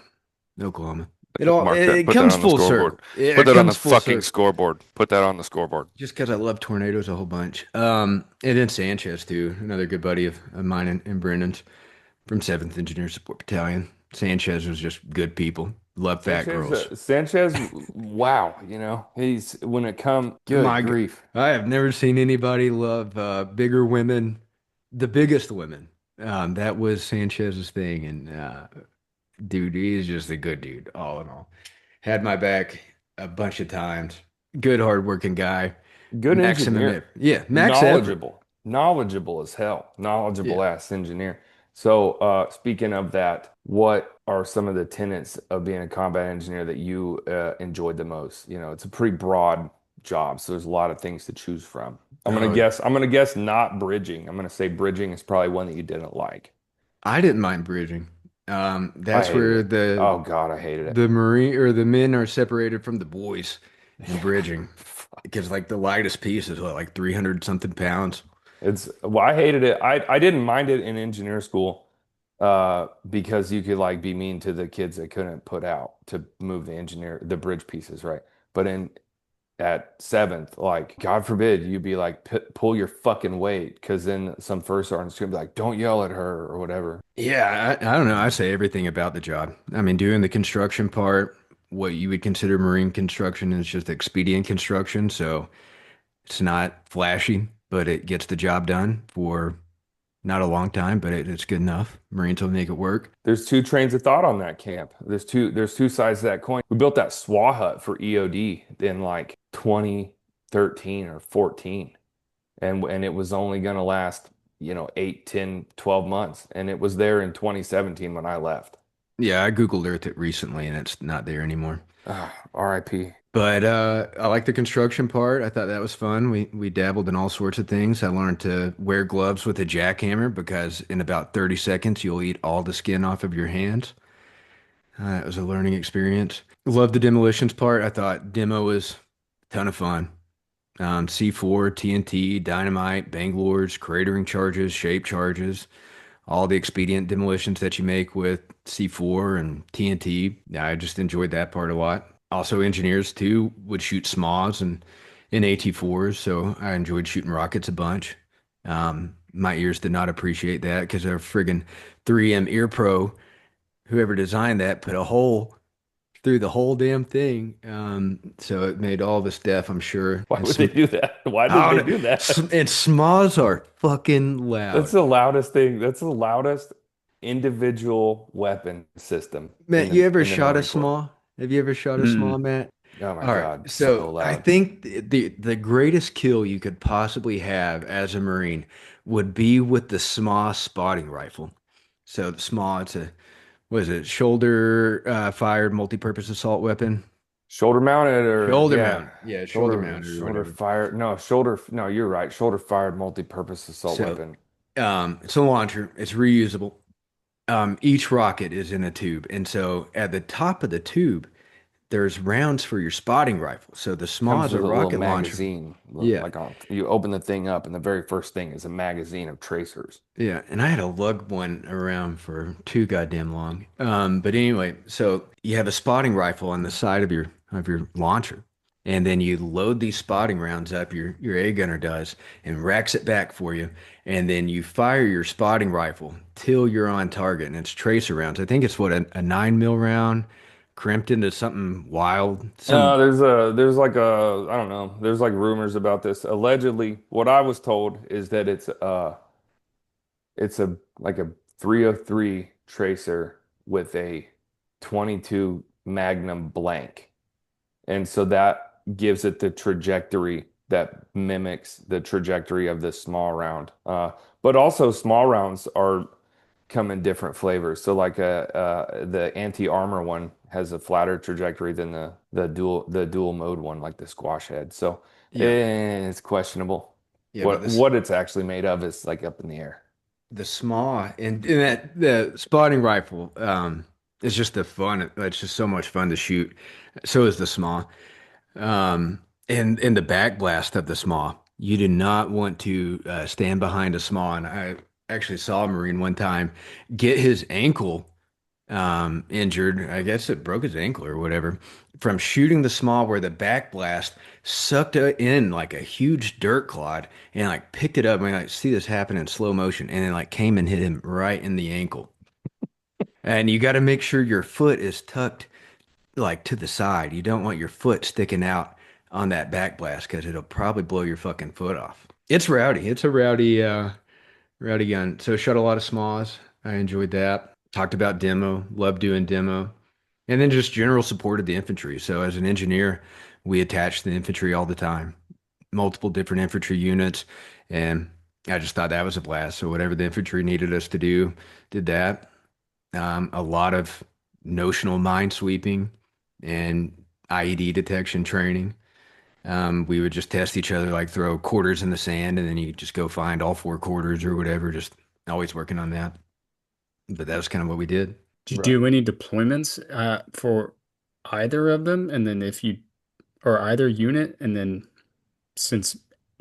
Oklahoma. It Mark that. it Put that comes on the full scoreboard. circle. Yeah, Put it that on the comes full fucking circle. scoreboard. Put that on the scoreboard. Just because I love tornadoes a whole bunch. And then Sanchez too, another good buddy of mine and Brendan's from Seventh Engineer Support Battalion. Sanchez was just good people. Love fat girls. Sanchez, wow, he's when it comes, good My, grief. I have never seen anybody love bigger women, the biggest women. That was Sanchez's thing, and dude, he's just a good dude, all in all. Had my back a bunch of times. Good, hardworking guy. Good engineer. Yeah, max effort. Knowledgeable as hell. Yeah. Knowledgeable ass engineer. So, speaking of that, what are some of the tenets of being a combat engineer that you enjoyed the most? It's a pretty broad job, so there's a lot of things to choose from. Oh, I'm gonna guess not bridging. I'm gonna say bridging is probably one that you didn't like. I didn't mind bridging. I That's hated where it. Oh God, I hated it. the Marine or the men are separated from the boys in bridging because like the lightest piece is what, like 300 something pounds. Well, I hated it. I didn't mind it in engineer school, because you could like be mean to the kids that couldn't put out to move the bridge pieces, right? But in at seventh, like God forbid you be like pull your fucking weight, because then some first sergeant's gonna be like, don't yell at her or whatever. Yeah, I don't know. I say everything about the job. I mean, doing the construction part, what you would consider marine construction is just expedient construction. So it's not flashy, but it gets the job done for not a long time, but it's good enough. Marines will make it work. There's two trains of thought on that camp. There's two sides to that coin. We built that SWA hut for EOD in like 2013 or 14. And it was only gonna last, 8, 10, 12 months. And it was there in 2017 when I left. Yeah, I Googled Earth it recently and it's not there anymore. RIP. But I like the construction part. I thought that was fun. We dabbled in all sorts of things. I learned to wear gloves with a jackhammer because in about 30 seconds you'll eat all the skin off of your hands. It was a learning experience. Loved the demolitions part. I thought demo was a ton of fun. C4, TNT, dynamite, Bangalores, cratering charges, shape charges, all the expedient demolitions that you make with C4 and TNT. Yeah, I just enjoyed that part a lot. Also, engineers too would shoot SMAs and in AT4s, so I enjoyed shooting rockets a bunch. My ears did not appreciate that because they're friggin' 3M Ear Pro. Whoever designed that put a hole through the whole damn thing. So it made all of us deaf, I'm sure. Why would they do that? Why I did don't they do know. that? And SMAs are fucking That's loud. the loudest thing. That's the loudest individual weapon system Matt, you ever in the shot a Marine Corps. small? Have you ever shot a Mm. small, Matt? Oh my All right. God, so So I loud. think the greatest kill you could possibly have as a Marine would be with the SMA spotting rifle. So the SMA, it's a, what is it? Shoulder fired multi-purpose assault weapon. Shoulder mounted or Shoulder yeah, mount. Yeah, shoulder mounted or shoulder whatever. fired. No, shoulder. No, you're right. Shoulder fired multi-purpose assault So weapon. it's a launcher. It's reusable. Each rocket is in a tube. And so at the top of the tube, there's rounds for your spotting rifle. So the SMA Comes is a with a little rocket launcher. magazine. Yeah. Like you open the thing up, and the very first thing is a magazine of tracers. Yeah, and I had a lug one around for too goddamn long. But anyway, so you have a spotting rifle on the side of your launcher, and then you load these spotting rounds up. Your A gunner does and racks it back for you, and then you fire your spotting rifle till you're on target, and it's tracer rounds. I think it's what a 9 mil round, crimped into something wild. Some There's like I don't know. There's like rumors about this. Allegedly, what I was told is that it's a like a 303 tracer with a 22 Magnum blank. And so that gives it the trajectory that mimics the trajectory of the small round. But also small rounds come in different flavors. So like the anti-armor one has a flatter trajectory than the dual mode one, like the squash head. So yeah. it's questionable. Yeah, but What it's actually made of is like up in the air. the SMAW and that the spotting rifle is just the fun. It's just so much fun to shoot. So is the SMAW. And the backblast of the SMAW. You do not want to stand behind a SMAW. And I actually saw a Marine one time get his ankle injured. I guess it broke his ankle or whatever from shooting the SMAW where the backblast sucked in like a huge dirt clod and like picked it up. I mean, like see this happen in slow motion and then like came and hit him right in the ankle. And you got to make sure your foot is tucked like to the side. You don't want your foot sticking out on that backblast because it'll probably blow your fucking foot off. It's rowdy. It's a rowdy gun. So shot a lot of SMAWs. I enjoyed that. Talked about demo. Loved doing demo. And then just general support of the infantry. So as an engineer, we attach the infantry all the time. Multiple different infantry units. And I just thought that was a blast. So whatever the infantry needed us to do, did that. A lot of notional mine sweeping and IED detection training. We would just test each other, like throw quarters in the sand, and then you just go find all four quarters or whatever. Just always working on that. But that was kind of what we did. Did you Right. do any deployments for either of them? And then if you, or either unit, and then since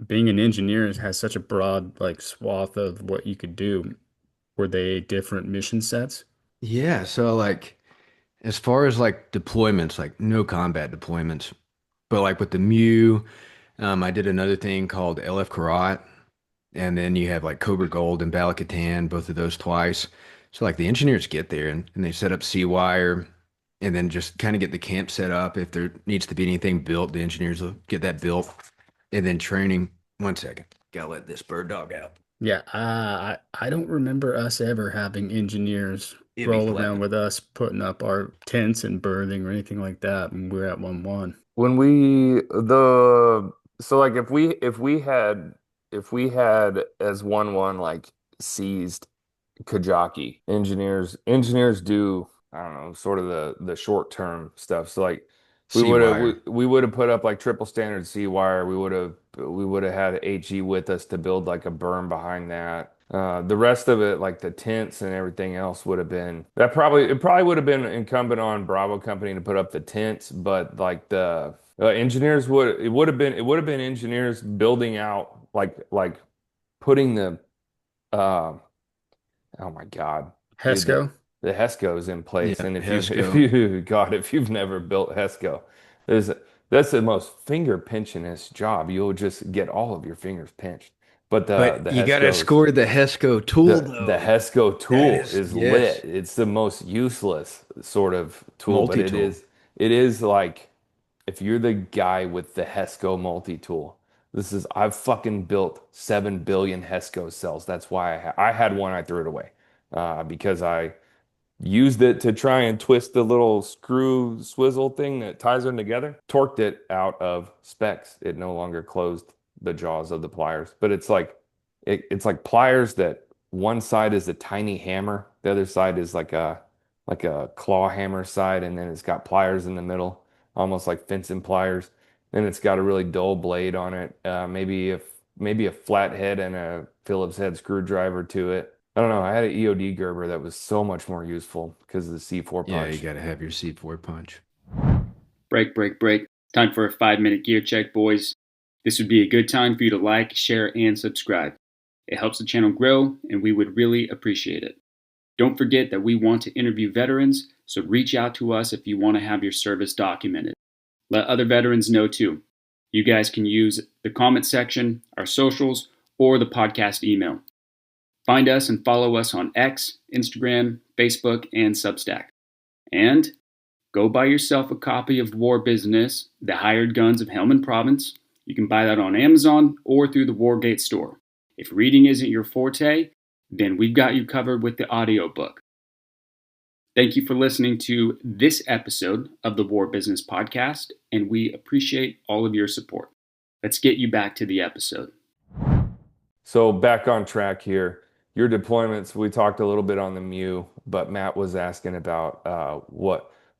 being an engineer has such a broad like swath of what you could do, were they different mission sets? Yeah. So like as far as like deployments, like no combat deployments, but like with the Mew, I did another thing called LF Karat. And then you have like Cobra Gold and Balakatan, both of those twice. So like the engineers get there and they set up C-wire and then just kind of get the camp set up. If there needs to be anything built, the engineers will get that built. And then training. One second. Gotta let this bird dog out. Yeah, I don't remember us ever having engineers It'd be roll around flapping. with us putting up our tents and berthing or anything like that when we were at 1-1. When we the so like if we had as 1-1 like seized Kajaki, engineers do, I don't know, sort of the short term stuff. So like C-wire. we would have put up like triple standard C wire. We would have had HE with us to build like a berm behind that. The rest of it, like the tents and everything else, would have been it probably would have been incumbent on Bravo Company to put up the tents, but like the engineers it would have been engineers building out like putting the uh oh my God. Dude, Hesco? the Hesco's in place. Yeah, And if Hesco. you, God, if you've never built Hesco, there's, that's the most finger pinchingest job. You'll just get all of your fingers pinched. But But the you gotta Hesco's, score the Hesco tool the though. Hesco That tool is, is yes, lit. It's the most useless sort of tool, but multi-tool. it is like if you're the guy with the Hesco multi-tool, I've fucking built 7 billion Hesco cells. That's why I had one, I threw it away. Because I used it to try and twist the little screw swizzle thing that ties them together, torqued it out of specs. It no longer closed the jaws of the pliers, but it's like pliers that one side is a tiny hammer, the other side is like a claw hammer side, and then it's got pliers in the middle, almost like fencing pliers. Then it's got a really dull blade on it, maybe a flat head and a Phillips head screwdriver to it. I don't know. I had an EOD Gerber that was so much more useful because of the C4 Yeah, you punch. gotta have your C4 punch. Break, break, break. Time for a 5-minute gear check, boys. This would be a good time for you to like, share, and subscribe. It helps the channel grow, and we would really appreciate it. Don't forget that we want to interview veterans, so reach out to us if you want to have your service documented. Let other veterans know too. You guys can use the comment section, our socials, or the podcast email. Find us and follow us on X, Instagram, Facebook, and Substack. And go buy yourself a copy of War Business, The Hired Guns of Helmand Province. You can buy that on Amazon or through the Wargate store. If reading isn't your forte, then we've got you covered with the audiobook. Thank you for listening to this episode of the War Business Podcast, and we appreciate all of your support. Let's get you back to the episode. So back on track here. Your deployments, we talked a little bit on the Mew, but Matt was asking about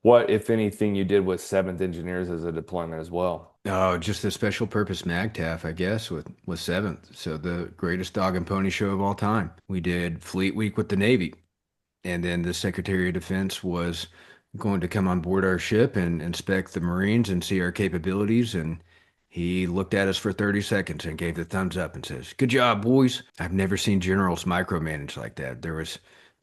what, if anything, you did with 7th Engineers as a deployment as well? Oh, just a special purpose MAGTF, I guess, with Seventh. So the greatest dog and pony show of all time. We did Fleet Week with the Navy, and then the Secretary of Defense was going to come on board our ship and inspect the Marines and see our capabilities. And he looked at us for 30 seconds and gave the thumbs up and says, "Good job, boys." I've never seen generals micromanage like that. There was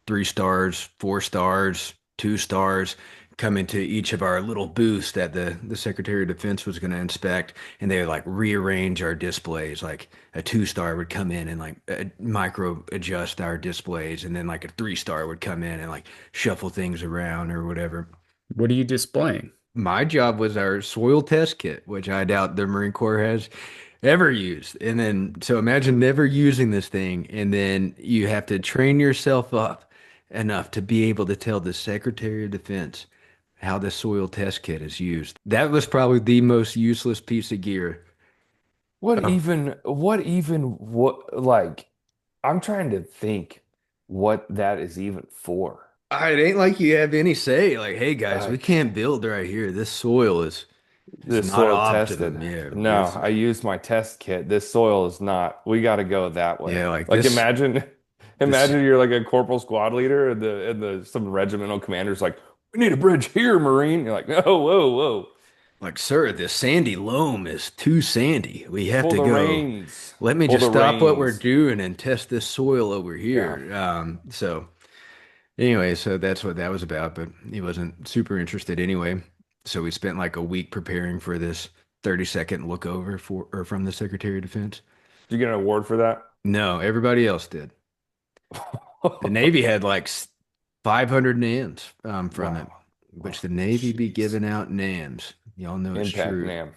3 stars, 4 stars, 2 stars come into each of our little booths that the Secretary of Defense was going to inspect, and they would like rearrange our displays. Like a 2 star would come in and like micro adjust our displays, and then like a 3 star would come in and like shuffle things around or whatever. What are you displaying? My job was our soil test kit, which I doubt the Marine Corps has ever used. And then, so imagine never using this thing, and then you have to train yourself up enough to be able to tell the Secretary of Defense how the soil test kit is used. That was probably the most useless piece of gear. Oh, What like, I'm trying to think what that is even for. it ain't like you have any say. Like, hey guys, we Like, can't build right here. This soil is this not soil optimum. tested. Yeah, No, I used my test kit. This soil is not. We got to go that way. yeah, like Like this. imagine, This imagine you're like a corporal squad leader, and the some regimental commander's like, "We need a bridge here, Marine." You're like, "No, whoa, whoa, Like, sir, this sandy loam is too sandy. We have pull to the go. reins, Let me pull just the stop what we're reins." doing and test this soil over Yeah. here. So anyway, so that's what that was about, but he wasn't super interested anyway. So we spent like a week preparing for this 30-second look over for or from the Secretary of Defense. Did you get an award for that? No, everybody else did. The Navy had like 500 NAMs from it, Wow. which Oh, the Navy be jeez. giving out NAMs. Y'all know it's Impact true. Nam.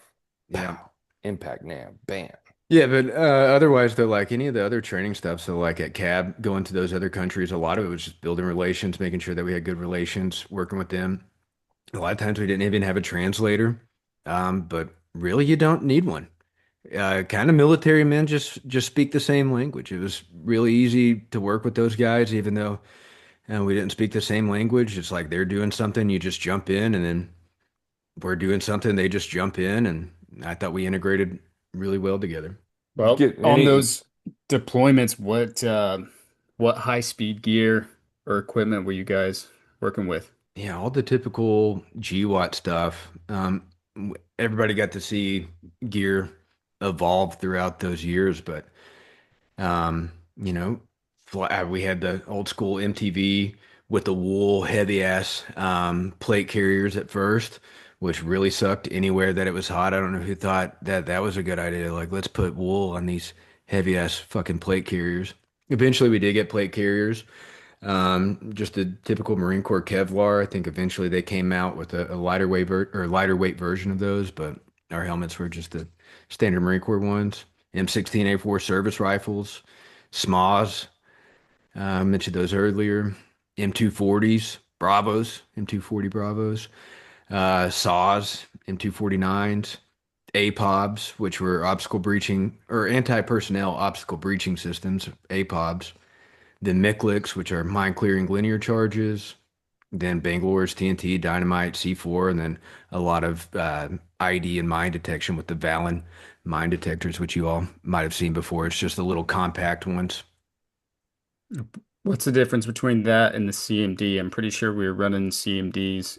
Yeah. Pow. Impact Nam. Bam. Yeah, but otherwise, though, like any of the other training stuff, so like at CAB, going to those other countries, a lot of it was just building relations, making sure that we had good relations, working with them. A lot of times we didn't even have a translator, but really you don't need one. Kind of military men just speak the same language. It was really easy to work with those guys, even though we didn't speak the same language. It's like they're doing something, you just jump in, and then we're doing something, they just jump in, and I thought we integrated really well together. Well, Get on any those deployments, what high speed gear or equipment were you guys working with? Yeah, all the typical GWAT stuff. Everybody got to see gear evolve throughout those years, but um, you know, we had the old school MTV with the wool heavy ass plate carriers at first, which really sucked anywhere that it was hot. I don't know who thought that that was a good idea. Like, let's put wool on these heavy ass fucking plate carriers. Eventually, we did get plate carriers. Just a typical Marine Corps Kevlar. I think eventually they came out with a lighter weight version of those, but our helmets were just the standard Marine Corps ones. M16A4 service rifles, SMAs. I mentioned those earlier. M240s, Bravos, M240 Bravos, SAWs, M249s, APOBs, which were obstacle breaching or anti-personnel obstacle breaching systems, APOBs. Then Mikliks, which are mine clearing linear charges. Then Bangalore's TNT, dynamite, C4, and then a lot of ID and mine detection with the Valen mine detectors, which you all might have seen before. It's just the little compact ones. What's the difference between that and the CMD? I'm pretty sure we were running CMDs.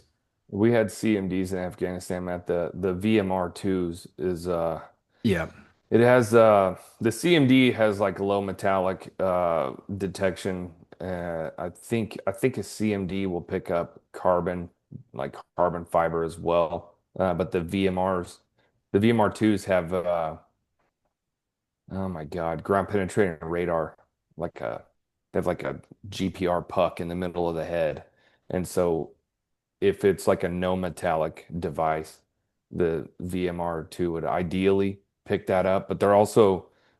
we had CMDs in Afghanistan, Matt. The VMR twos is Yeah. it has the CMD has like low metallic detection. I think a CMD will pick up carbon, like carbon fiber as well. But the VMR twos have oh my God, ground penetrating radar, like a they have like a GPR puck in the middle of the head. And so if it's like a no metallic device, the VMR2 would ideally pick that up, but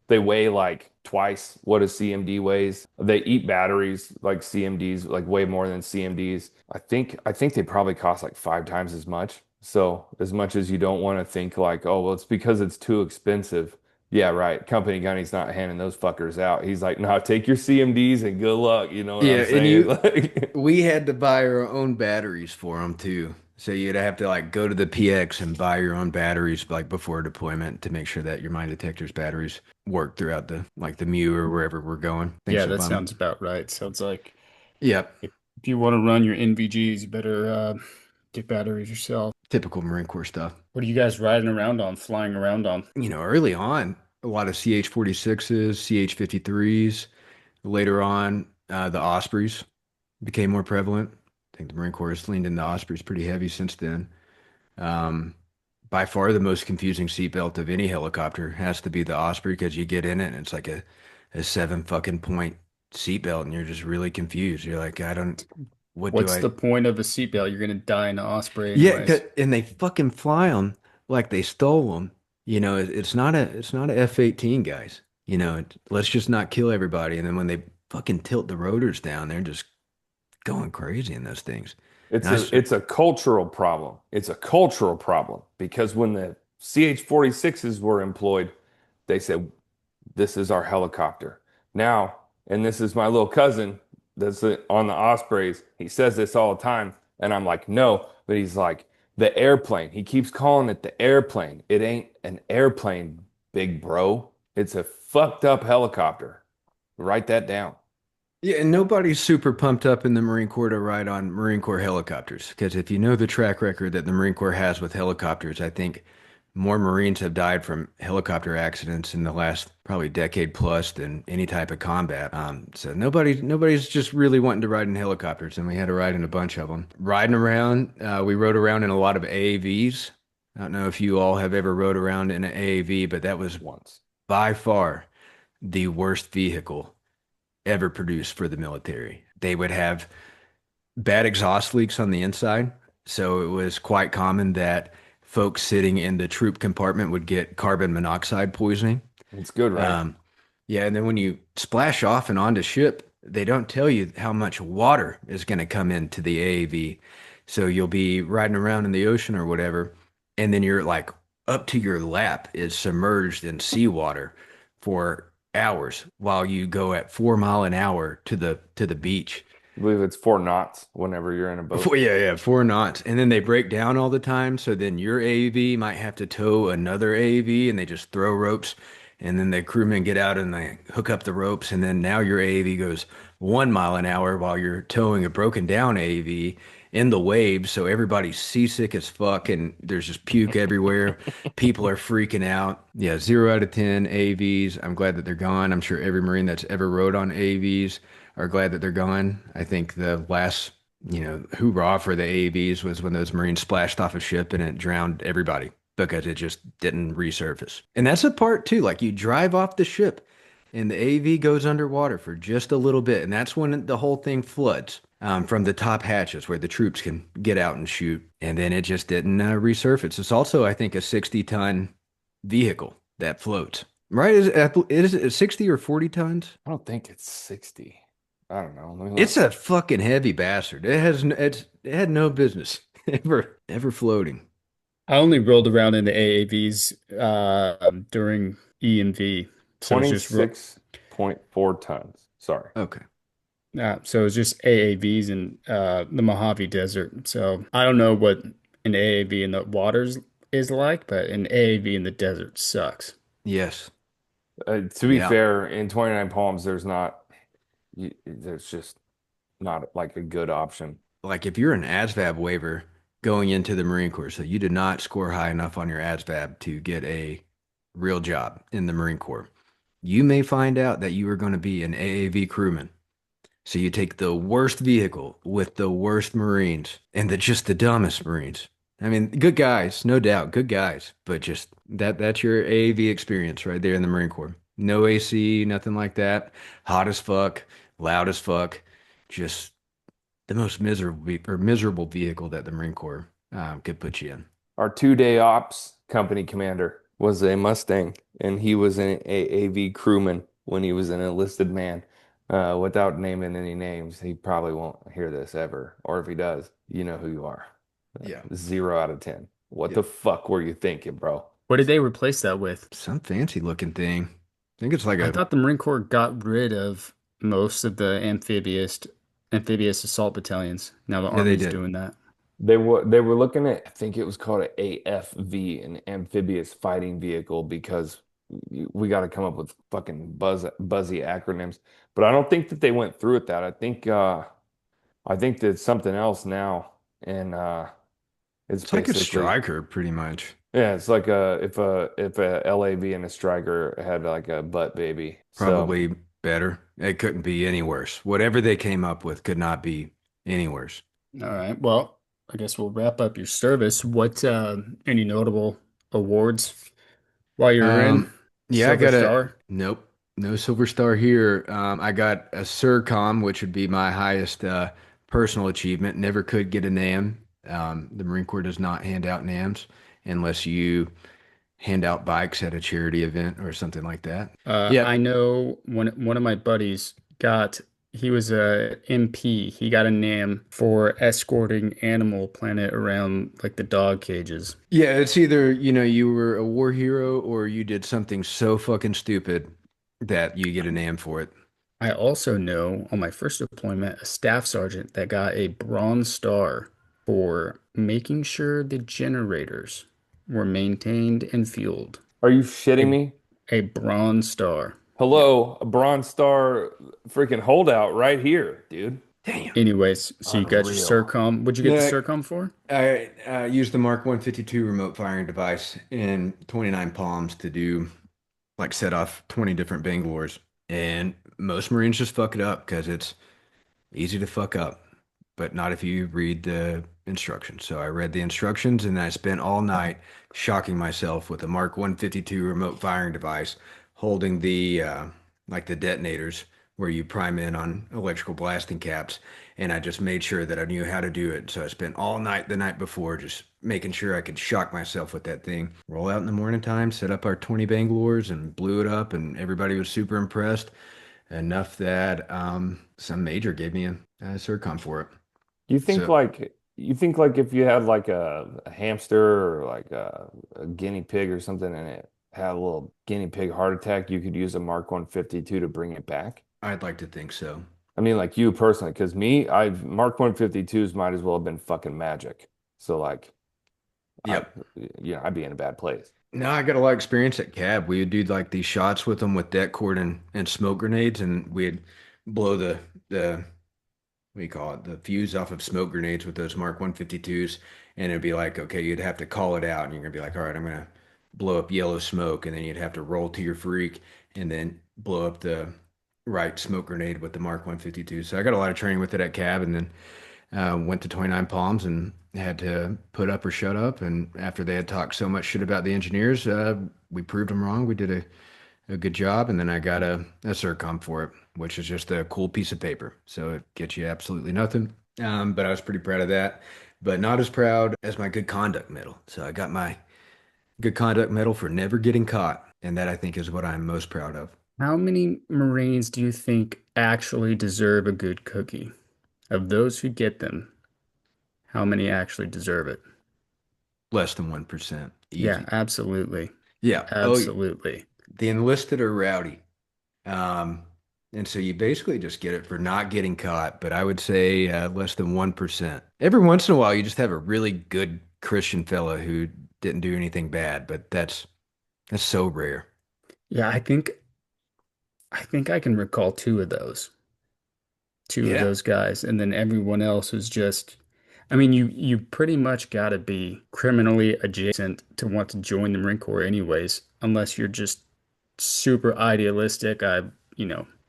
they weigh like twice what a CMD weighs. They eat batteries like CMDs, like way more than CMDs. I think they probably cost like 5 times as much. So as much as you don't want to think like, oh, well, it's because it's too expensive. Yeah, right. Company Gunny's not handing those fuckers out. He's like, no, take your CMDs and good luck. You know what Yeah, I'm and saying? Like, we had to buy our own batteries for them too. So you'd have to like go to the PX and buy your own batteries like before deployment to make sure that your mine detector's batteries work throughout the like the MEU or wherever we're going. Thanks Yeah, for the that bum. sounds about right. Sounds like Yep. if you want to run your NVGs, you better get batteries yourself. Typical Marine Corps stuff. What are you guys riding around on, flying around on? Early on, a lot of CH-46s, CH-53s. Later on, the Ospreys became more prevalent. I think the Marine Corps has leaned into Ospreys pretty heavy since then. Um, by far the most confusing seatbelt of any helicopter has to be the Osprey because you get in it and it's like a 7 fucking point seatbelt and you're just really confused. You're like, what do What's I? the point of a seatbelt? You're gonna die in an Osprey Yeah, anyways. and they fucking fly them like they stole them. It's not a F-18, guys. Let's just not kill everybody. And then when they fucking tilt the rotors down, they're just going crazy in those things. And It's I, a it's a cultural problem. It's a cultural problem because when the CH-46s were employed, they said, "This is our helicopter." Now, and this is my little cousin that's on the Ospreys. He says this all the time, and I'm like, "No," but he's like, "The airplane." He keeps calling it the airplane. It ain't an airplane, big bro. It's a fucked up helicopter. Write that down. Yeah, and nobody's super pumped up in the Marine Corps to ride on Marine Corps helicopters. Because if you know the track record that the Marine Corps has with helicopters, I think more Marines have died from helicopter accidents in the last probably decade plus than any type of combat. So nobody's just really wanting to ride in helicopters, and we had to ride in a bunch of them. Riding around, we rode around in a lot of AAVs. I don't know if you all have ever rode around in an AAV, but that was Once. by far the worst vehicle ever produced for the military. They would have bad exhaust leaks on the inside. So it was quite common that folks sitting in the troop compartment would get carbon monoxide poisoning. It's good, right? Um, yeah, and then when you splash off and onto ship, they don't tell you how much water is going to come into the AAV. So you'll be riding around in the ocean or whatever, and then you're like up to your lap is submerged in seawater for hours while you go at 4 mile an hour to the beach. I believe it's 4 knots whenever you're in a boat. Yeah, 4 knots. And then they break down all the time. So then your AV might have to tow another AV and they just throw ropes. And then the crewmen get out and they hook up the ropes. And then now your AV goes 1 mile an hour while you're towing a broken down AV in the waves. So everybody's seasick as fuck and there's just puke everywhere. People are freaking out. Yeah, 0 out of 10 AVs. I'm glad that they're gone. I'm sure every Marine that's ever rode on AVs are glad that they're gone. I think the last, hoorah for the AAVs was when those Marines splashed off a ship and it drowned everybody because it just didn't resurface. And that's a part too. Like you drive off the ship and the AV goes underwater for just a little bit. And that's when the whole thing floods from the top hatches where the troops can get out and shoot. And then it just didn't resurface. It's also, I think, a 60-ton vehicle that floats. Right? Is it 60 or 40 tons? I don't think it's 60. I don't know. Let me It's look. a fucking heavy bastard. It had no business ever floating. I only rolled around in the AAVs during E&V, so it's just 26.4 tons. Sorry. Okay. so it's just AAVs in the Mojave Desert. So I don't know what an AAV in the waters is like, but an AAV in the desert sucks. Yes. To be Yeah. fair, in 29 Palms, there's just not like a good option. Like if you're an ASVAB waiver going into the Marine Corps, so you did not score high enough on your ASVAB to get a real job in the Marine Corps, you may find out that you are going to be an AAV crewman. So you take the worst vehicle with the worst Marines and just the dumbest Marines. I mean, good guys, no doubt, good guys, but just that's your AAV experience right there in the Marine Corps. No AC, nothing like that. Hot as fuck, loud as fuck. Just the most miserable vehicle that the Marine Corps could put you in. Our 2-day ops company commander was a Mustang, and he was an AAV crewman when he was an enlisted man. Without naming any names, he probably won't hear this ever. Or if he does, you know who you are. Yeah. 0 out of 10. What Yeah. the fuck were you thinking, bro? What did they replace that with? Some fancy looking thing. I think it's like I a thought the Marine Corps got rid of most of the amphibious assault battalions. Now the yeah, they Army's did. doing that. They were looking at, I think it was called an AFV, an amphibious fighting vehicle, because we got to come up with fucking buzzy acronyms. But I don't think that they went through with that. I think that it's something else now, and it's It's like a basically, striker, pretty much. yeah, it's like if a LAV and a striker had like a butt baby. So Probably better. It couldn't be any worse. Whatever they came up with could not be any worse. All right. Well, I guess we'll wrap up your service. What any notable awards while you were in? Um, yeah, I Silver got a Star? nope, no silver star here. I got a SIRCOM, which would be my highest personal achievement. Never could get a NAM. The Marine Corps does not hand out NAMs unless you hand out bikes at a charity event or something like that. I Yep. know one of my buddies got he was a MP. He got a NAM for escorting Animal Planet around like the dog cages. Yeah, it's either, you were a war hero or you did something so fucking stupid that you get a NAM for it. I also know on my first deployment a staff sergeant that got a Bronze Star for making sure the generators were maintained and fueled. are you shitting A me? a Bronze Star. Yeah. Hello, a Bronze Star freaking holdout right here, dude. Damn. Anyways, so you got your Unreal. CERCOM. What'd you get the Yeah, CERCOM for? I used the Mark 152 remote firing device in 29 Palms to do like set off 20 different Bangalores. And most Marines just fuck it up because it's easy to fuck up, but not if you read the instructions. So I read the instructions and I spent all night shocking myself with a Mark 152 remote firing device holding the like the detonators where you prime in on electrical blasting caps. And I just made sure that I knew how to do it. So I spent all night the night before just making sure I could shock myself with that thing. Roll out in the morning time, set up our 20 Bangalores and blew it up, and everybody was super impressed. Enough that some major gave me a Surcom for it. You think So like you think like if you had like a hamster or like a guinea pig or something and it had a little guinea pig heart attack, you could use a Mark 152 to bring it back? I'd like to think so. I mean, like you personally, because me, I've Mark 152s might as well have been fucking magic. So like I, Yep. I'd be in a bad place. No, I got a lot of experience at cab. We would do like these shots with them with deck cord and smoke grenades, and we'd blow the what do you call it, the fuse off of smoke grenades with those Mark 152s, and it'd be like, okay, you'd have to call it out, and you're gonna be like, all right, I'm gonna blow up yellow smoke, and then you'd have to roll to your freak, and then blow up the right smoke grenade with the Mark 152. So I got a lot of training with it at cab, and then went to 29 Palms and had to put up or shut up. And after they had talked so much shit about the engineers, we proved them wrong. We did a good job. And then I got a CERCOM for it, which is just a cool piece of paper. So it gets you absolutely nothing. But I was pretty proud of that, but not as proud as my good conduct medal. So I got my good conduct medal for never getting caught. And that I think is what I'm most proud of. How many Marines do you think actually deserve a good cookie? Of those who get them, how many actually deserve it? Less than 1%. Yeah, Easy. absolutely. Yeah. Oh, Absolutely. the enlisted are rowdy. Um, and so you basically just get it for not getting caught, but I would say less than 1%. Every once in a while, you just have a really good Christian fella who didn't do anything bad, but that's so rare. Yeah, I think I can recall two of Yeah. those guys, and then everyone else is just, I mean, you pretty much got to be criminally adjacent to want to join the Marine Corps anyways, unless you're just super idealistic.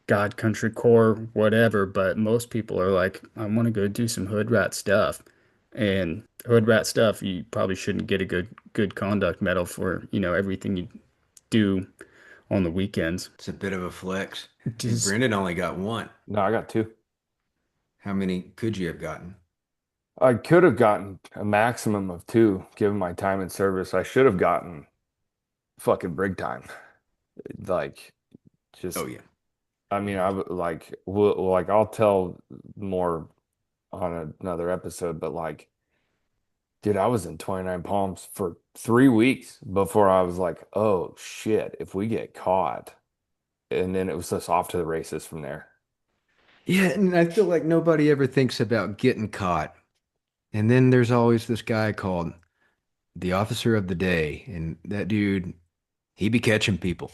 God, country, corps, whatever. But most people are like, I want to go do some hood rat stuff, and hood rat stuff, you probably shouldn't get a good conduct medal for, everything you do on the weekends. It's a bit of a flex. And Just Brendan only got one. No, I got two. How many could you have gotten? I could have gotten a maximum of two, given my time in service. I should have gotten fucking brig time. Like, Oh, just, yeah. I mean, I would like I'll tell more on another episode, but like, dude, I was in 29 Palms for 3 weeks before I was like, oh shit, if we get caught, and then it was just off to the races from there. Yeah, and I feel like nobody ever thinks about getting caught And then there's always this guy called the officer of the day, and that dude, he be catching people.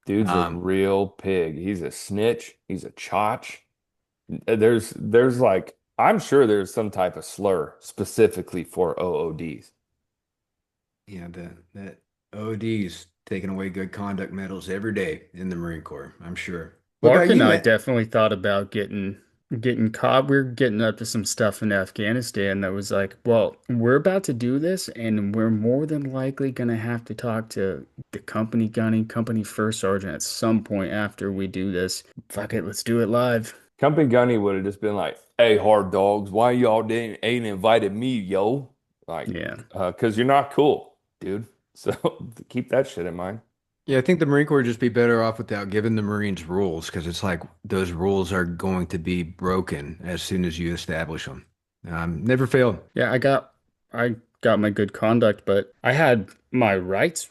Dude's a Um, real pig. He's a snitch. He's a chotch. There's like I'm sure there's some type of slur specifically for OODs. yeah, that OD's taking away good conduct medals every day in the Marine Corps, I'm sure. What Mark about and you, I Matt? definitely thought about getting caught. We're getting up to some stuff in Afghanistan that was like, well, we're about to do this, and we're more than likely gonna have to talk to the company gunny, company first sergeant at some point after we do this. Fuck it, let's do it live. Company Gunny would have just been like, "Hey, hard dogs, why y'all didn't ain't invited me, yo?" Like, Yeah. 'cause you're not cool, dude. So keep that shit in mind. Yeah, I think the Marine Corps would just be better off without giving the Marines rules because it's like those rules are going to be broken as soon as you establish them. Never failed. Yeah, I got my good conduct, but I had my rights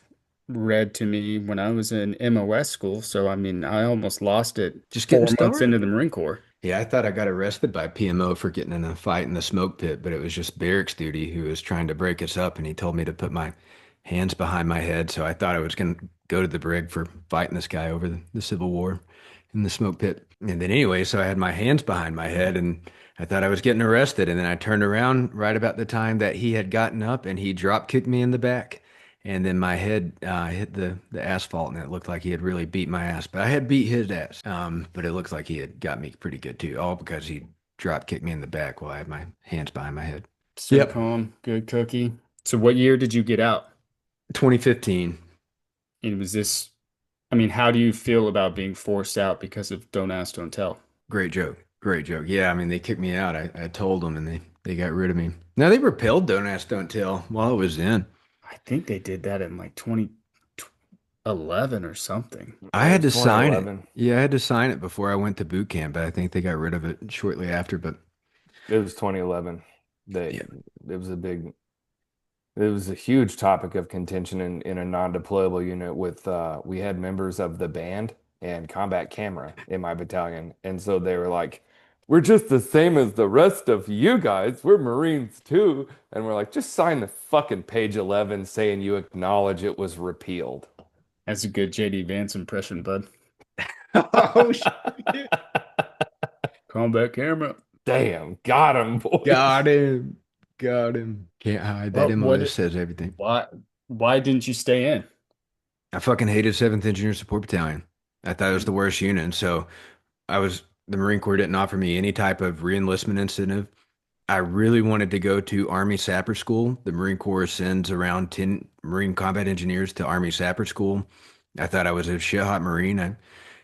read to me when I was in MOS school, so I mean, I almost lost it Just getting 4 months started. into the Marine Corps. Yeah, I thought I got arrested by PMO for getting in a fight in the smoke pit, but it was just barracks duty who was trying to break us up, and he told me to put my hands behind my head. So I thought I was going to go to the brig for fighting this guy over the Civil War in the smoke pit. And then anyway, so I had my hands behind my head, and I thought I was getting arrested. And then I turned around right about the time that he had gotten up, and he drop kicked me in the back. And then my head hit the asphalt, and it looked like he had really beat my ass. But I had beat his ass. But it looked like he had got me pretty good too, all because he drop kicked me in the back while I had my hands behind my head. So Yep, calm, good cookie. So what year did you get out? 2015. And was this, I mean, how do you feel about being forced out because of don't ask, don't tell? Great joke. Great joke. Yeah, I mean they kicked me out. I told them, and they got rid of me. Now they repelled Don't Ask, Don't Tell while I was in. I think they did that in like 2011 or something. I It had was to sign it. 2011. Yeah, I had to sign it before I went to boot camp, but I think they got rid of it shortly after. But It was 2011. They yeah, it was a big it was a huge topic of contention in a non-deployable unit with we had members of the band and combat camera in my battalion. And so they were like, "We're just the same as the rest of you guys. We're Marines too." And we're like, "Just sign the fucking page 11 saying you acknowledge it was repealed." That's a good JD Vance impression, bud. oh shit. Combat camera. Damn, got him, boys. Got him. Got him. Can't hide. That But MLS says everything. why why didn't you stay in? I fucking hated 7th Engineer Support Battalion. I thought it was the worst unit. And so the Marine Corps didn't offer me any type of reenlistment incentive. I really wanted to go to Army Sapper School. The Marine Corps sends around 10 Marine combat engineers to Army Sapper School. I thought I was a shit hot Marine. I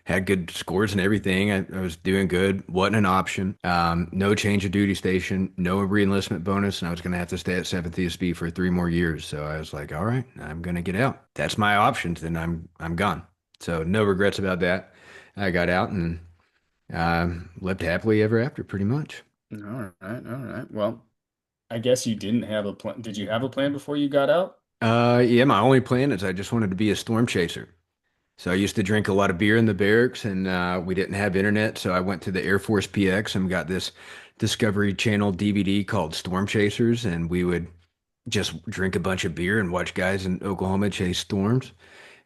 had good scores and everything. I was doing good. Wasn't an option. No change of duty station, no reenlistment bonus, and I was going to have to stay at 7th ESB for 3 more years. So I was like, all right, I'm going to get out. That's my options. Then I'm gone. So no regrets about that. I got out and lived happily ever after, pretty much. All right, all right. Well, I guess you didn't have a plan. Did you have a plan before you got out? Yeah, my only plan is I just wanted to be a storm chaser. So I used to drink a lot of beer in the barracks, and we didn't have internet. So I went to the Air Force PX and got this Discovery Channel DVD called Storm Chasers, and we would just drink a bunch of beer and watch guys in Oklahoma chase storms.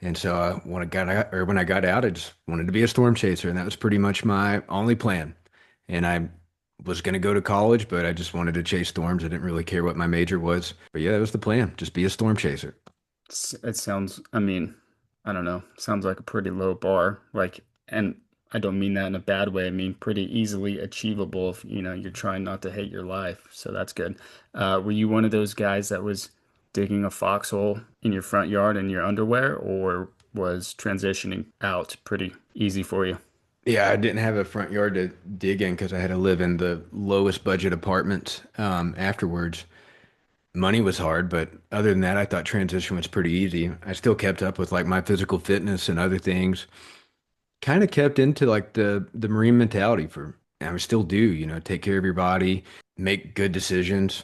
And so when I got out, I just wanted to be a storm chaser, and that was pretty much my only plan. And I was going to go to college, but I just wanted to chase storms. I didn't really care what my major was. But yeah, that was the plan. Just be a storm chaser. It sounds, I mean, I don't know, sounds like a pretty low bar. Like, and I don't mean that in a bad way. I mean, pretty easily achievable if, you're trying not to hate your life. So that's good. Were you one of those guys that was digging a foxhole in your front yard in your underwear, or was transitioning out pretty easy for you? Yeah, I didn't have a front yard to dig in because I had to live in the lowest budget apartments afterwards. Money was hard, but other than that, I thought transition was pretty easy. I still kept up with like my physical fitness and other things. Kind of kept into like the Marine mentality for, and I still do, take care of your body, make good decisions.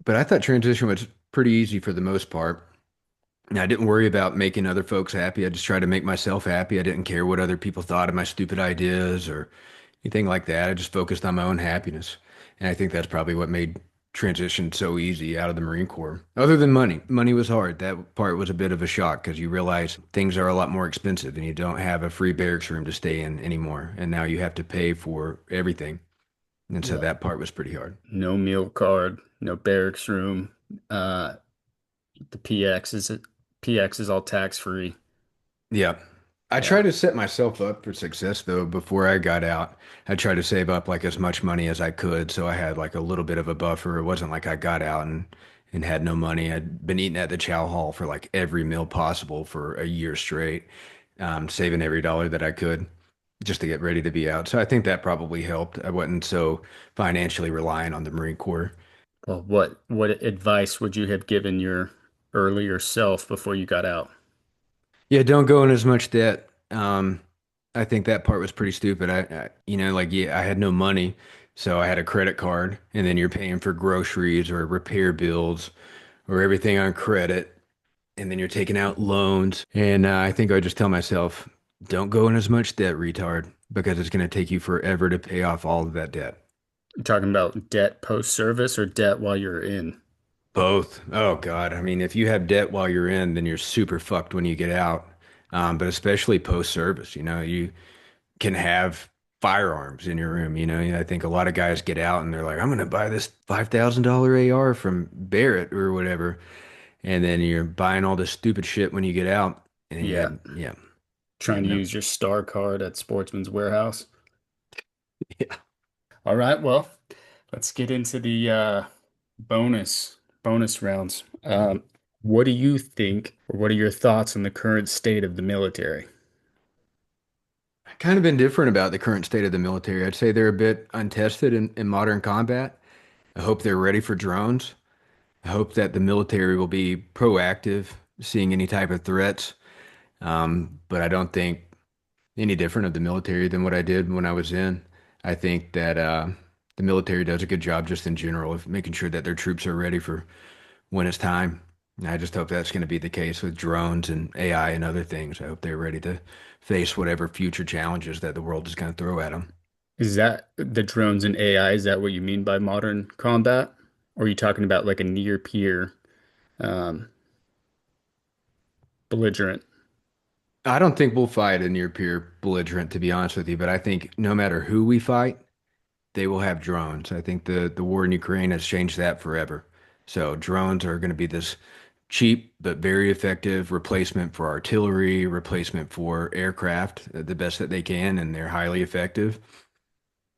But I thought transition was pretty easy for the most part. And I didn't worry about making other folks happy. I just tried to make myself happy. I didn't care what other people thought of my stupid ideas or anything like that. I just focused on my own happiness. And I think that's probably what made transitioned so easy out of the Marine Corps. Other than money, money was hard. That part was a bit of a shock because you realize things are a lot more expensive and you don't have a free barracks room to stay in anymore. And now you have to pay for everything. And so Yeah. that part was pretty hard. No meal card, no barracks room. Uh, the PX is all tax free. Yeah. I Yeah. tried to set myself up for success though before I got out. I tried to save up like as much money as I could, so I had like a little bit of a buffer. It wasn't like I got out and had no money. I'd been eating at the chow hall for like every meal possible for a year straight, saving every dollar that I could just to get ready to be out. So I think that probably helped. I wasn't so financially reliant on the Marine Corps. Well, what advice would you have given your earlier self before you got out? Yeah, don't go in as much debt. I think that part was pretty stupid. Like, yeah, I had no money, so I had a credit card, and then you're paying for groceries or repair bills or everything on credit, and then you're taking out loans. And I think I would just tell myself, don't go in as much debt, retard, because it's going to take you forever to pay off all of that debt. You talking about debt post service or debt while you're in? Both. Oh God. I mean, if you have debt while you're in, then you're super fucked when you get out. But especially post service, you can have firearms in your room. I think a lot of guys get out and they're like, I'm going to buy this $5,000 AR from Barrett or whatever. And then you're buying all this stupid shit when you get out. And then Yeah. yeah, Trying to no, use your star card at Sportsman's Warehouse. yeah. All right, well, let's get into the bonus rounds. What do you think, or what are your thoughts on the current state of the military? Kind of indifferent about the current state of the military. I'd say they're a bit untested in modern combat. I hope they're ready for drones. I hope that the military will be proactive, seeing any type of threats. But I don't think any different of the military than what I did when I was in. I think that the military does a good job just in general of making sure that their troops are ready for when it's time. And I just hope that's going to be the case with drones and AI and other things. I hope they're ready to face whatever future challenges that the world is going to throw at them. Is that the drones and AI? Is that what you mean by modern combat? Or are you talking about like a near peer um, belligerent? I don't think we'll fight a near peer belligerent, to be honest with you, but I think no matter who we fight, they will have drones. I think the war in Ukraine has changed that forever. So drones are going to be this cheap but very effective replacement for artillery, replacement for aircraft, the best that they can, and they're highly effective.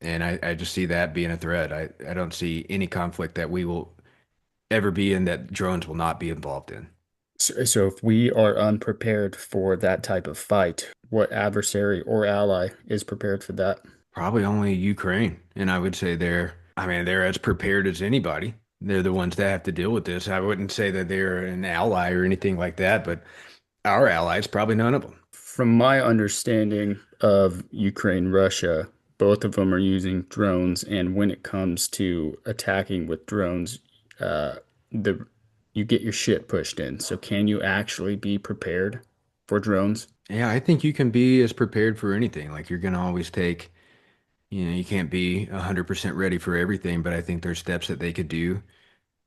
And I just see that being a threat. I don't see any conflict that we will ever be in that drones will not be involved in. So if we are unprepared for that type of fight, what adversary or ally is prepared for that? Probably only Ukraine. And I would say I mean, they're as prepared as anybody. They're the ones that have to deal with this. I wouldn't say that they're an ally or anything like that, but our allies, probably none of them. From my understanding of Ukraine, Russia, both of them are using drones, and when it comes to attacking with drones, the you get your shit pushed in. So can you actually be prepared for drones? Yeah, I think you can be as prepared for anything. Like you're going to always you can't be 100% ready for everything, but I think there's steps that they could do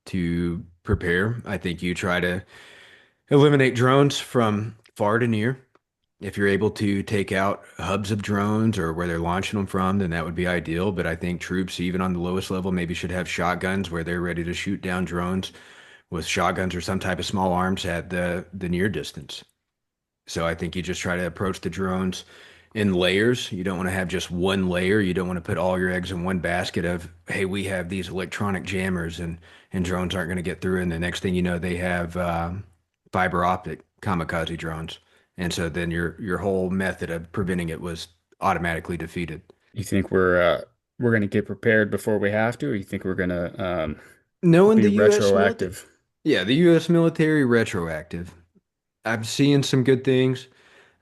to prepare. I think you try to eliminate drones from far to near. If you're able to take out hubs of drones or where they're launching them from, then that would be ideal. But I think troops, even on the lowest level, maybe should have shotguns where they're ready to shoot down drones with shotguns or some type of small arms at the near distance. So I think you just try to approach the drones in layers. You don't want to have just one layer. You don't want to put all your eggs in one basket of, hey, we have these electronic jammers and drones aren't going to get through. And the next thing you know, they have fiber optic kamikaze drones. And so then your whole method of preventing it was automatically defeated. You think we're gonna get prepared before we have to, or you think we're gonna Knowing be the U.S. military, retroactive? yeah, the U.S. military retroactive. I'm seeing some good things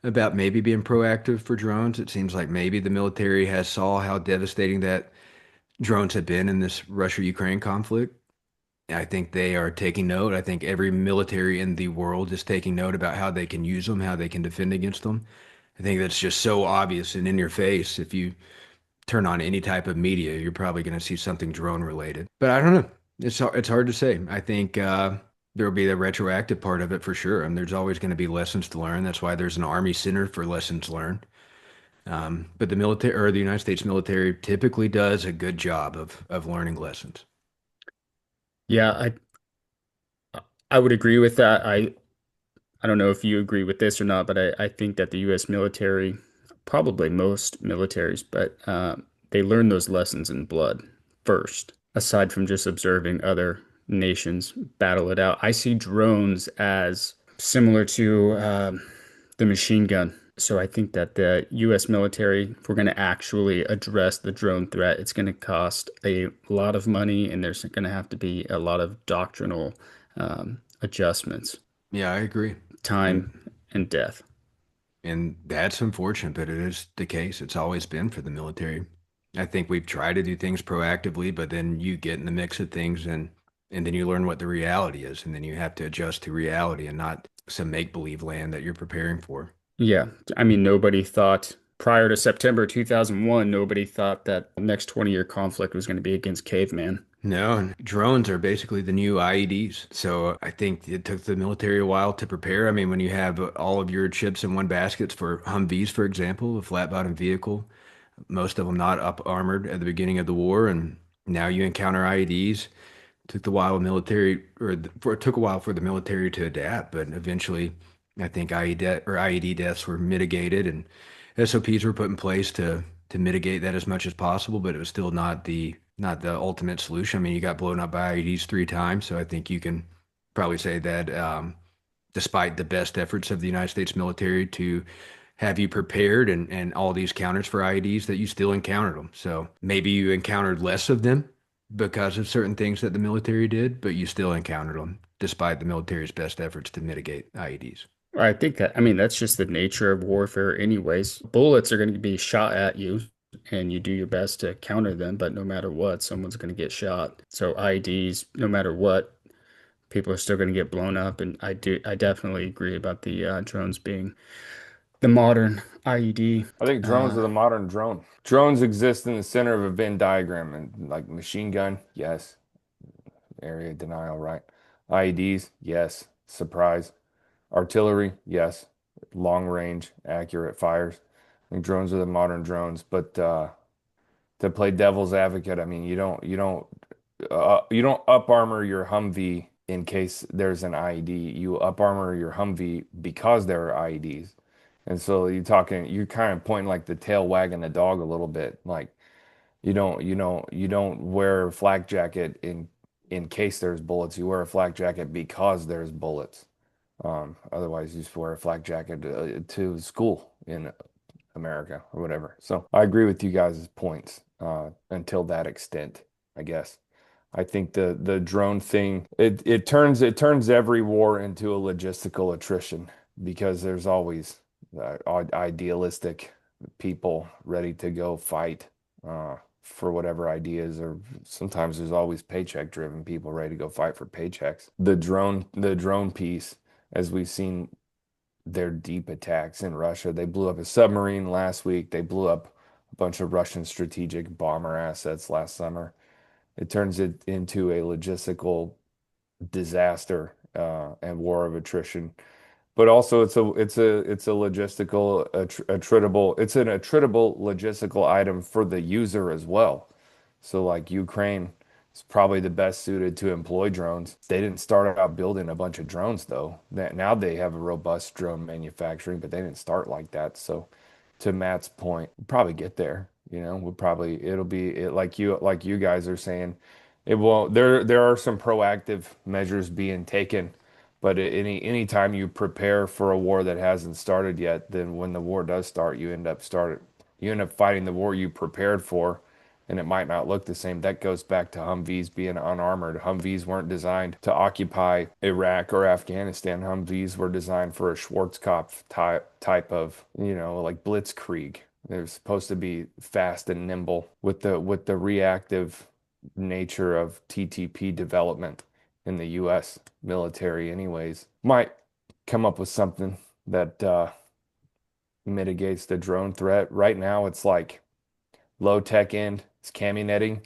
about maybe being proactive for drones. It seems like maybe the military has saw how devastating that drones have been in this Russia-Ukraine conflict. I think they are taking note. I think every military in the world is taking note about how they can use them, how they can defend against them. I think that's just so obvious and in your face. If you turn on any type of media, you're probably going to see something drone related. But I don't know. It's hard to say. I think there'll be the retroactive part of it for sure. And there's always going to be lessons to learn. That's why there's an Army Center for Lessons Learned. But the military or the United States military typically does a good job of learning lessons. Yeah, I would agree with that. I don't know if you agree with this or not, but I think that the U.S. military, probably most militaries, but they learn those lessons in blood first, aside from just observing other nations battle it out. I see drones as similar to the machine gun. So I think that the U.S. military, if we're going to actually address the drone threat, it's going to cost a lot of money, and there's going to have to be a lot of doctrinal adjustments, Yeah, I agree. And time and death. and that's unfortunate, but it is the case. It's always been for the military. I think we've tried to do things proactively, but then you get in the mix of things and then you learn what the reality is, and then you have to adjust to reality and not some make-believe land that you're preparing for. Yeah, I mean, nobody thought prior to September 2001, nobody thought that the next 20-year conflict was going to be against caveman. No, and drones are basically the new IEDs. So I think it took the military a while to prepare. I mean, when you have all of your chips in one basket for Humvees, for example, a flat bottom vehicle, most of them not up armored at the beginning of the war, and now you encounter IEDs. Took the while military it took a while for the military to adapt, but eventually I think IED deaths were mitigated and SOPs were put in place to mitigate that as much as possible, but it was still not the ultimate solution. I mean, you got blown up by IEDs 3 times, so I think you can probably say that despite the best efforts of the United States military to have you prepared and all these counters for IEDs, that you still encountered them. So maybe you encountered less of them because of certain things that the military did, but you still encountered them despite the military's best efforts to mitigate IEDs. I think that, I mean, that's just the nature of warfare, anyways. Bullets are going to be shot at you, and you do your best to counter them, but no matter what, someone's going to get shot. So IEDs, no matter what, people are still going to get blown up. And I definitely agree about the drones being the modern IED. I think drones are the modern drone. Drones exist in the center of a Venn diagram, and like machine gun, yes. Area denial, right? IEDs, yes. Surprise. Artillery, yes. Long range, accurate fires. I think drones are the modern drones, but to play devil's advocate, I mean, you don't up armor your Humvee in case there's an IED. You up armor your Humvee because there are IEDs. And so you're kind of pointing like the tail wagging the dog a little bit. Like you don't wear a flak jacket in case there's bullets. You wear a flak jacket because there's bullets. Otherwise, you just wear a flak jacket to school in America or whatever. So I agree with you guys' points until that extent, I guess. I think the drone thing it turns every war into a logistical attrition because there's always idealistic people ready to go fight for whatever ideas, or sometimes there's always paycheck driven people ready to go fight for paychecks. The drone piece, as we've seen their deep attacks in Russia. They blew up a submarine last week. They blew up a bunch of Russian strategic bomber assets last summer. It turns it into a logistical disaster and war of attrition. But also, it's a logistical attritable. It's an attritable logistical item for the user as well. So like Ukraine is probably the best suited to employ drones. They didn't start out building a bunch of drones though. That now they have a robust drone manufacturing, but they didn't start like that. So to Matt's point, we'll probably get there. It'll be like you guys are saying. It will there are some proactive measures being taken, but any time you prepare for a war that hasn't started yet, then when the war does start, you end up fighting the war you prepared for, and it might not look the same. That goes back to Humvees being unarmored. Humvees weren't designed to occupy Iraq or Afghanistan. Humvees were designed for a Schwarzkopf type of, like blitzkrieg. They're supposed to be fast and nimble with the reactive nature of TTP development in the US military anyways. Might come up with something that mitigates the drone threat. Right now it's like low tech end, it's cami netting,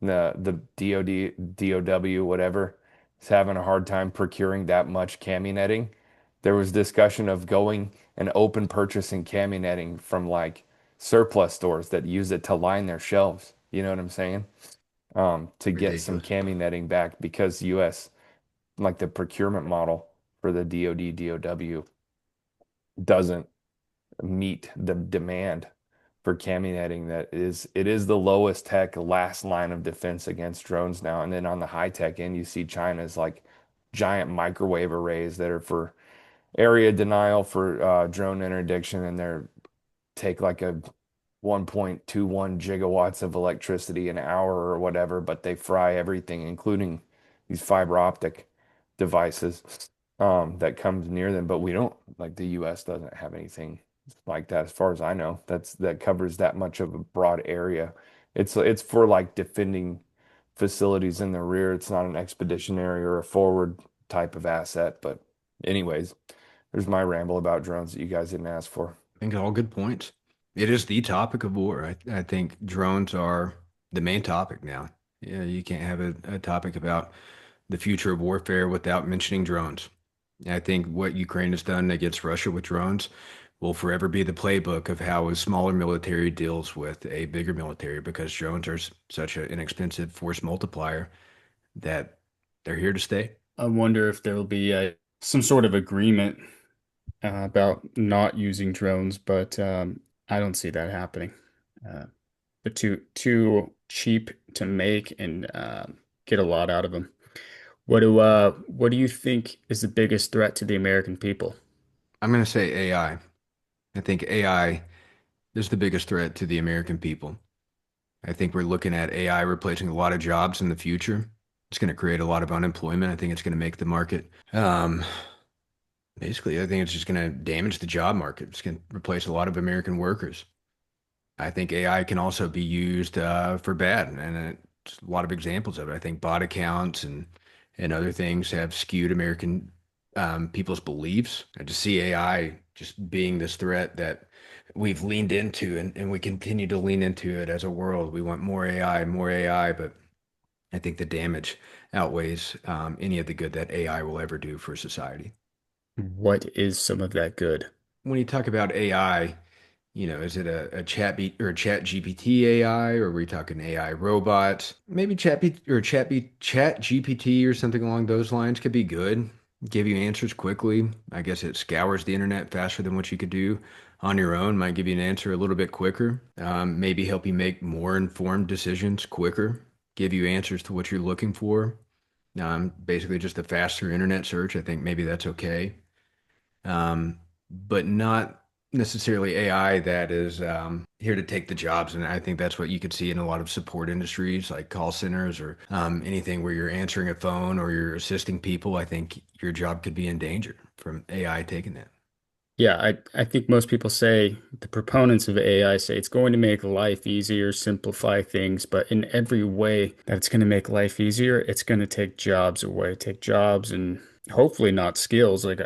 The DoD, DOW, whatever, is having a hard time procuring that much cami netting. There was discussion of going and open purchasing cami netting from like surplus stores that use it to line their shelves. You know what I'm saying? To get some Ridiculous. cami netting back because US, like the procurement model for the DoD, DOW doesn't meet the demand for cami netting. It is the lowest tech last line of defense against drones now. And then on the high tech end, you see China's like giant microwave arrays that are for area denial for drone interdiction, and they're take like a 1.21 gigawatts of electricity an hour or whatever, but they fry everything, including these fiber optic devices that comes near them. But we don't, like the US doesn't have anything like that as far as I know. That covers that much of a broad area. It's for like defending facilities in the rear. It's not an expeditionary or a forward type of asset. But anyways, there's my ramble about drones that you guys didn't ask for. I think all good points. It is the topic of war. I think drones are the main topic now. Yeah, you can't have a topic about the future of warfare without mentioning drones. I think what Ukraine has done against Russia with drones will forever be the playbook of how a smaller military deals with a bigger military because drones are such an inexpensive force multiplier that they're here to stay. I wonder if there will be some sort of agreement about not using drones, but I don't see that happening. Uh, they're too cheap to make and get a lot out of them. What do you think is the biggest threat to the American people? I'm going to say AI. I think AI is the biggest threat to the American people. I think we're looking at AI replacing a lot of jobs in the future. It's going to create a lot of unemployment. I think it's going to make the market. Basically, I think it's just going to damage the job market. It's going to replace a lot of American workers. I think AI can also be used for bad, and it's a lot of examples of it. I think bot accounts and other things have skewed American people's beliefs. I just see AI just being this threat that we've leaned into, and we continue to lean into it as a world. We want more AI, but I think the damage outweighs any of the good that AI will ever do for society. What is some of that good? When you talk about AI, is it a chat beat or a chat GPT AI, or are we talking AI robots? Maybe chat GPT or something along those lines could be good. Give you answers quickly. I guess it scours the internet faster than what you could do on your own. Might give you an answer a little bit quicker. Maybe help you make more informed decisions quicker. Give you answers to what you're looking for. Basically just a faster internet search. I think maybe that's okay. But not necessarily AI that is here to take the jobs. And I think that's what you could see in a lot of support industries like call centers or anything where you're answering a phone or you're assisting people. I think your job could be in danger from AI taking that. Yeah, I think most people say the proponents of AI say it's going to make life easier, simplify things, but in every way that it's going to make life easier, it's going to take jobs away, take jobs and hopefully not skills. Like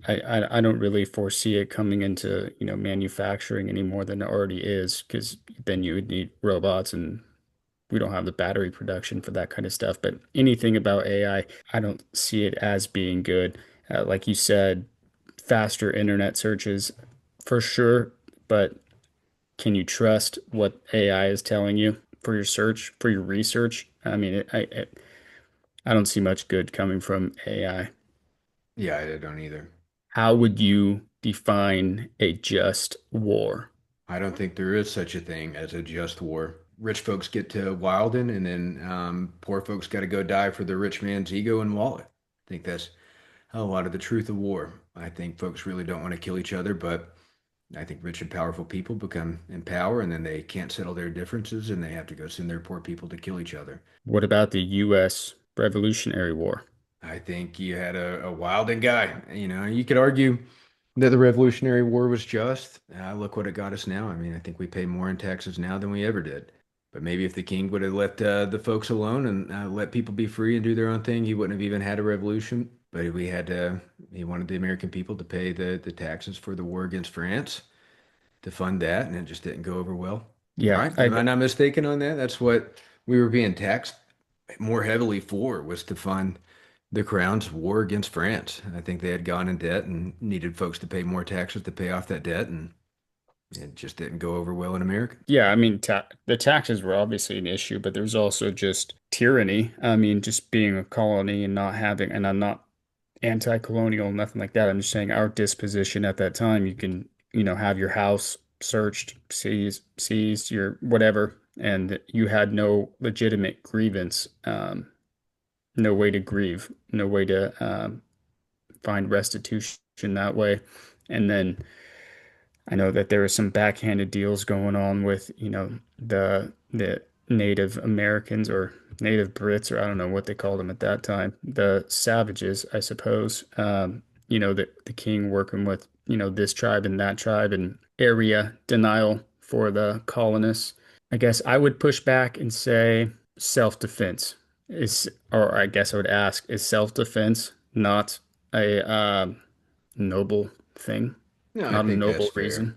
I don't really foresee it coming into, manufacturing any more than it already is, because then you would need robots and we don't have the battery production for that kind of stuff. But anything about I don't see it as being good. Like you said, faster internet searches for sure, but can you trust what AI is telling you for your search, for your research? I mean, I don't see much good coming from AI. Yeah, I don't either. How would you define a just war? I don't think there is such a thing as a just war. Rich folks get to wildin', and then poor folks got to go die for the rich man's ego and wallet. I think that's a lot of the truth of war. I think folks really don't want to kill each other, but I think rich and powerful people become in power and then they can't settle their differences and they have to go send their poor people to kill each other. What about the U.S. Revolutionary War? I think you had a wilding guy. You could argue that the Revolutionary War was just. Look what it got us now. I mean, I think we pay more in taxes now than we ever did. But maybe if the king would have let the folks alone and let people be free and do their own thing, he wouldn't have even had a revolution. But he wanted the American people to pay the taxes for the war against France to fund that, and it just didn't go over well. Yeah, Right? Am I not mistaken on that? That's what we were being taxed more heavily for was to fund the crown's war against France. I think they had gone in debt and needed folks to pay more taxes to pay off that debt, and it just didn't go over well in America. Yeah, I mean, the taxes were obviously an issue, but there's also just tyranny. I mean, just being a colony and not having, and I'm not anti-colonial, nothing like that. I'm just saying our disposition at that time, you can, have your house searched, seized your whatever, and you had no legitimate grievance, no way to grieve, no way to find restitution that way. And then I know that there were some backhanded deals going on with, the Native Americans or Native Brits, or I don't know what they called them at that time, the savages, I suppose. The king working with, this tribe and that tribe and area denial for the colonists. I guess I would push back and say self-defense or I guess I would ask, is self-defense not a noble thing, No, I not a think that's noble fair. reason?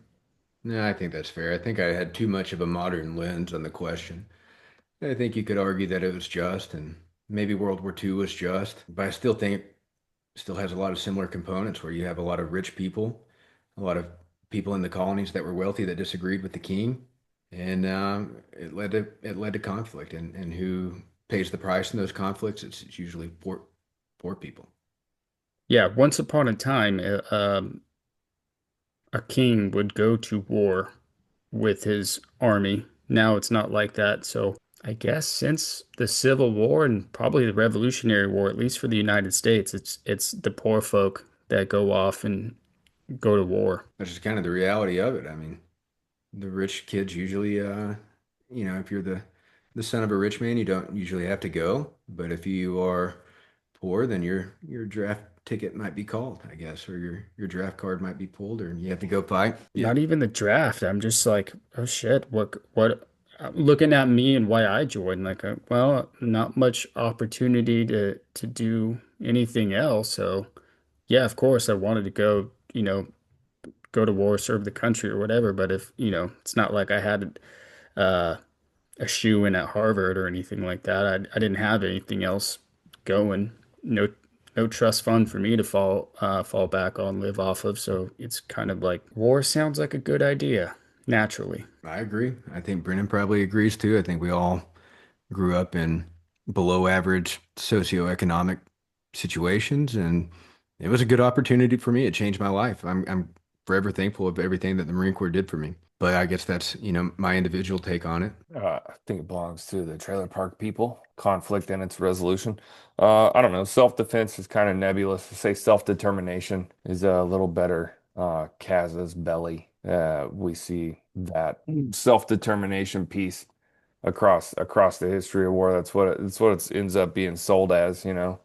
No, I think that's fair. I think I had too much of a modern lens on the question. I think you could argue that it was just, and maybe World War II was just, but I still think it still has a lot of similar components where you have a lot of rich people, a lot of people in the colonies that were wealthy that disagreed with the king, and it led to conflict. And who pays the price in those conflicts? It's usually poor people. Yeah, once upon a time, a king would go to war with his army. Now it's not like that. So I guess since the Civil War and probably the Revolutionary War, at least for the United States, it's the poor folk that go off and go to war. That's just kind of the reality of it. I mean, the rich kids usually, if you're the son of a rich man, you don't usually have to go. But if you are poor, then your draft ticket might be called, I guess, or your draft card might be pulled, or you have to go fight. Yeah, Not even the draft. I'm just like, oh shit, what looking at me and why I joined, like, well, not much opportunity to do anything else. So yeah, of course I wanted to go, go to war, serve the country or whatever. But if, it's not like I had uh, a shoe in at Harvard or anything like that. I didn't have anything else going. No, no trust fund for me to fall back on, live off of. So it's kind of like war sounds like a good idea, naturally. I agree. I think Brennan probably agrees too. I think we all grew up in below average socioeconomic situations, and it was a good opportunity for me. It changed my life. I'm forever thankful of everything that the Marine Corps did for me. But I guess that's, my individual take on it. I think it belongs to the trailer park people. Conflict and its resolution. I don't know. Self-defense is kind of nebulous. To say self-determination is a little better. Casus belli. We see that self-determination piece across the history of war. That's what it ends up being sold as, you know.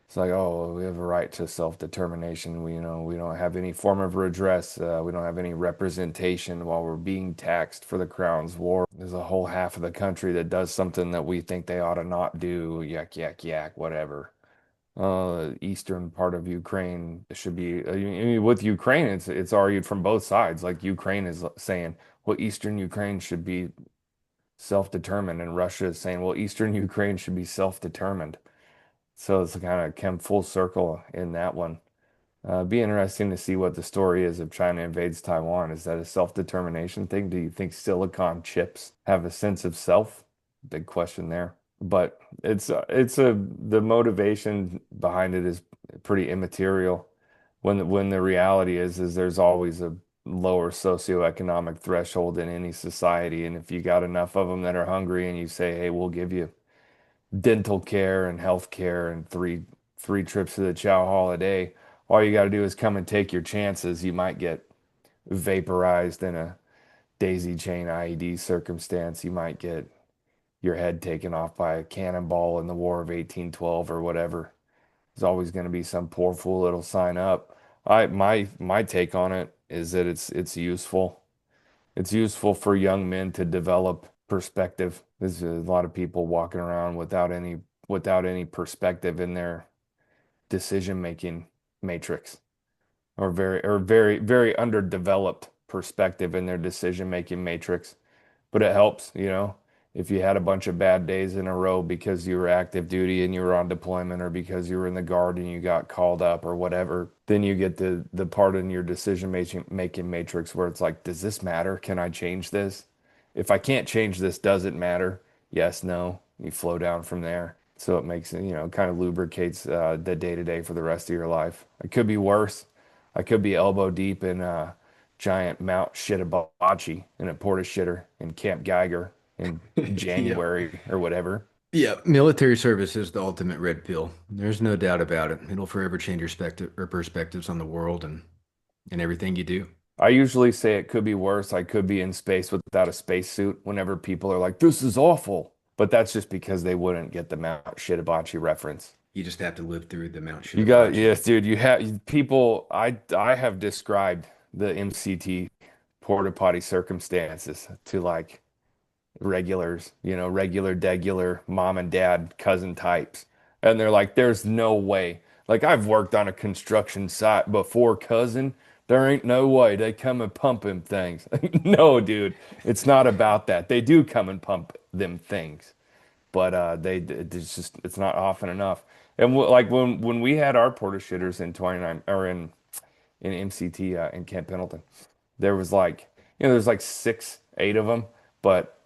It's like, oh, we have a right to self-determination. We don't have any form of redress. We don't have any representation while we're being taxed for the crown's war. There's a whole half of the country that does something that we think they ought to not do. Yak, yak, yak, whatever. Eastern part of Ukraine should be, I mean, with Ukraine, it's argued from both sides. Like Ukraine is saying, well, Eastern Ukraine should be self-determined, and Russia is saying, well, Eastern Ukraine should be self-determined. So it's kind of come full circle in that one. Be interesting to see what the story is if China invades Taiwan. Is that a self-determination thing? Do you think silicon chips have a sense of self? Big question there. But the motivation behind it is pretty immaterial. When the reality is there's always a lower socioeconomic threshold in any society, and if you got enough of them that are hungry, and you say, "Hey, we'll give you dental care and health care and three trips to the chow hall a day. All you got to do is come and take your chances. You might get vaporized in a daisy chain IED circumstance. You might get your head taken off by a cannonball in the War of 1812 or whatever. There's always going to be some poor fool that'll sign up. My take on it is that it's useful. It's useful for young men to develop perspective. There's a lot of people walking around without any perspective in their decision making matrix, or very underdeveloped perspective in their decision making matrix. But it helps, you know. if you had a bunch of bad days in a row because you were active duty and you were on deployment or because you were in the guard and you got called up or whatever, then you get the part in your decision making matrix where it's like, does this matter? Can I change this? If I can't change this, does it matter? Yes, no. You flow down from there. So it makes it, kind of lubricates the day to day for the rest of your life. It could be worse. I could be elbow deep in giant Mount Shitabachi in a porta shitter in Camp Geiger in Yeah. January or whatever. Yeah, military service is the ultimate red pill. There's no doubt about it. It'll forever change your perspectives on the world and everything you do. I usually say it could be worse. I could be in space without a spacesuit whenever people are like, this is awful. But that's just because they wouldn't get the Mount Shitabachi reference. You just have to live through the Mount You got, Shitabachi. yes, dude, you have people, I have described the MCT porta potty circumstances to like regulars, regular, degular, mom and dad, cousin types. And they're like, there's no way. Like, I've worked on a construction site before, cousin. There ain't no way they come and pump them things. No, dude, it's not about that. They do come and pump them things, but it's not often enough. And like when we had our porta shitters in 29 or in MCT in Camp Pendleton, there was like, there's like six, eight of them, but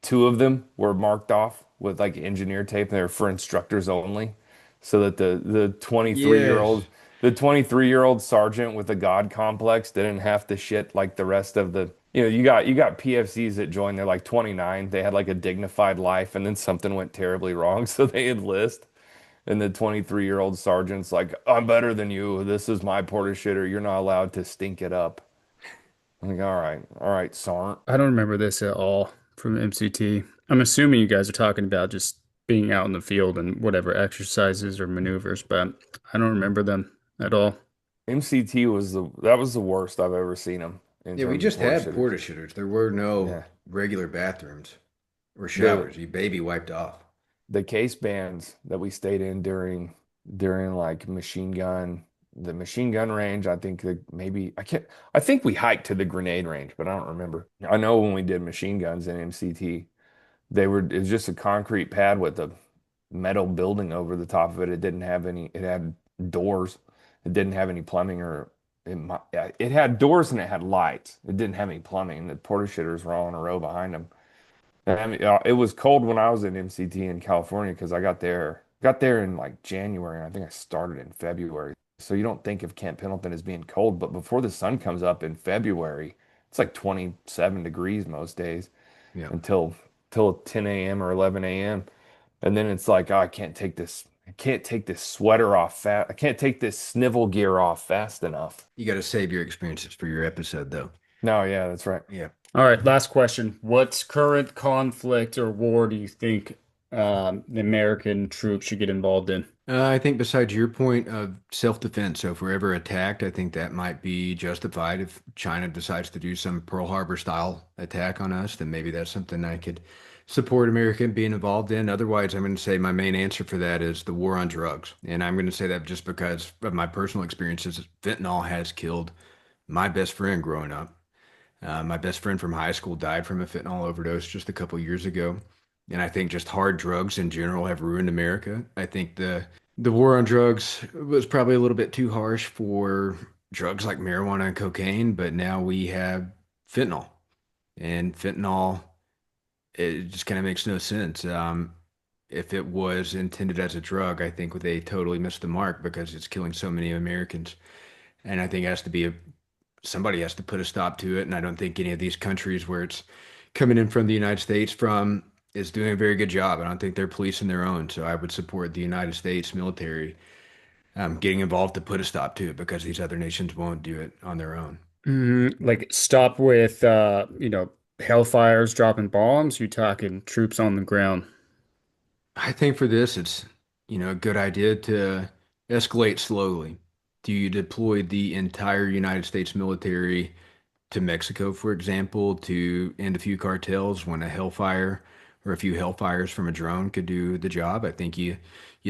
two of them were marked off with like engineer tape and they were for instructors only, so that the 23 year Yes. old the 23-year-old sergeant with a god complex didn't have to shit like the rest of the, you got PFCs that joined, they're like 29, they had like a dignified life and then something went terribly wrong so they enlist, and the 23-year-old sergeant's like, I'm better than you, this is my porta shitter, you're not allowed to stink it up. I'm like, all right, Sarnt. I don't remember this at all from MCT. I'm assuming you guys are talking about just being out in the field and whatever exercises or maneuvers, but I don't remember them at all. MCT that was the worst I've ever seen them in Yeah, we terms of just porta had shitters. porta shitters. There were no Yeah. regular bathrooms or The showers. You baby wiped off. the case bands that we stayed in during like the machine gun range, I think that maybe I think we hiked to the grenade range, but I don't remember. I know when we did machine guns in MCT, it was just a concrete pad with a metal building over the top of it. It had doors. It didn't have any plumbing yeah, it had doors and it had lights. It didn't have any plumbing. The porta shitters were all in a row behind them. And I mean, it was cold when I was in MCT in California because I got there in like January, and I think I started in February. So you don't think of Camp Pendleton as being cold, but before the sun comes up in February, it's like 27 degrees most days Yeah. until 10 a.m. or 11 a.m. And then it's like, oh, I can't take this. I can't take this sweater off fast. I can't take this snivel gear off fast enough. You got to save your experiences for your episode, though. No, yeah, that's right. Yeah. All right, last question. What current conflict or war do you think the American troops should get involved in? I think besides your point of self-defense, so if we're ever attacked, I think that might be justified. If China decides to do some Pearl Harbor style attack on us, then maybe that's something I could support America being involved in. Otherwise, I'm going to say my main answer for that is the war on drugs. And I'm going to say that just because of my personal experiences. Fentanyl has killed my best friend growing up. My best friend from high school died from a fentanyl overdose just a couple years ago. And I think just hard drugs in general have ruined America. I think the war on drugs was probably a little bit too harsh for drugs like marijuana and cocaine, but now we have fentanyl. And fentanyl, it just kind of makes no sense. If it was intended as a drug, I think they totally missed the mark because it's killing so many Americans. And I think it has to be somebody has to put a stop to it. And I don't think any of these countries where it's coming in from the United States from is doing a very good job. I don't think they're policing their own. So I would support the United States military getting involved to put a stop to it because these other nations won't do it on their own. Like stop with hellfires dropping bombs. You talking troops on the ground? I think for this, it's, a good idea to escalate slowly. Do you deploy the entire United States military to Mexico, for example, to end a few cartels when a hellfire or a few hellfires from a drone could do the job? I think you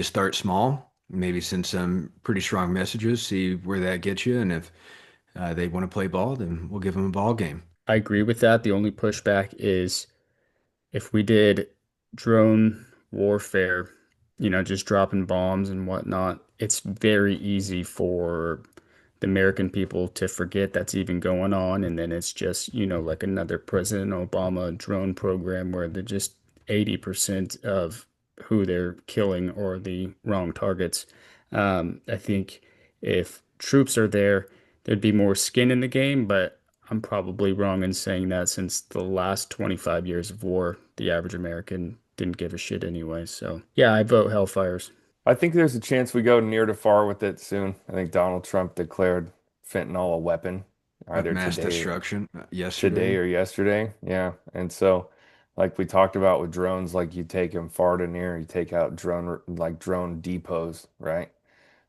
start small, maybe send some pretty strong messages, see where that gets you, and if they want to play ball, then we'll give them a ball game. I agree with that. The only pushback is if we did drone warfare, just dropping bombs and whatnot, it's very easy for the American people to forget that's even going on. And then it's just, like another President Obama drone program where they're just 80% of who they're killing or the wrong targets. I think if troops are there, there'd be more skin in the game, but I'm probably wrong in saying that since the last 25 years of war, the average American didn't give a shit anyway. So, yeah, I vote Hellfires. I think there's a chance we go near to far with it soon. I think Donald Trump declared fentanyl a weapon Of either mass destruction today yesterday. or yesterday. Yeah. And so like we talked about with drones, like you take them far to near, you take out drone depots, right?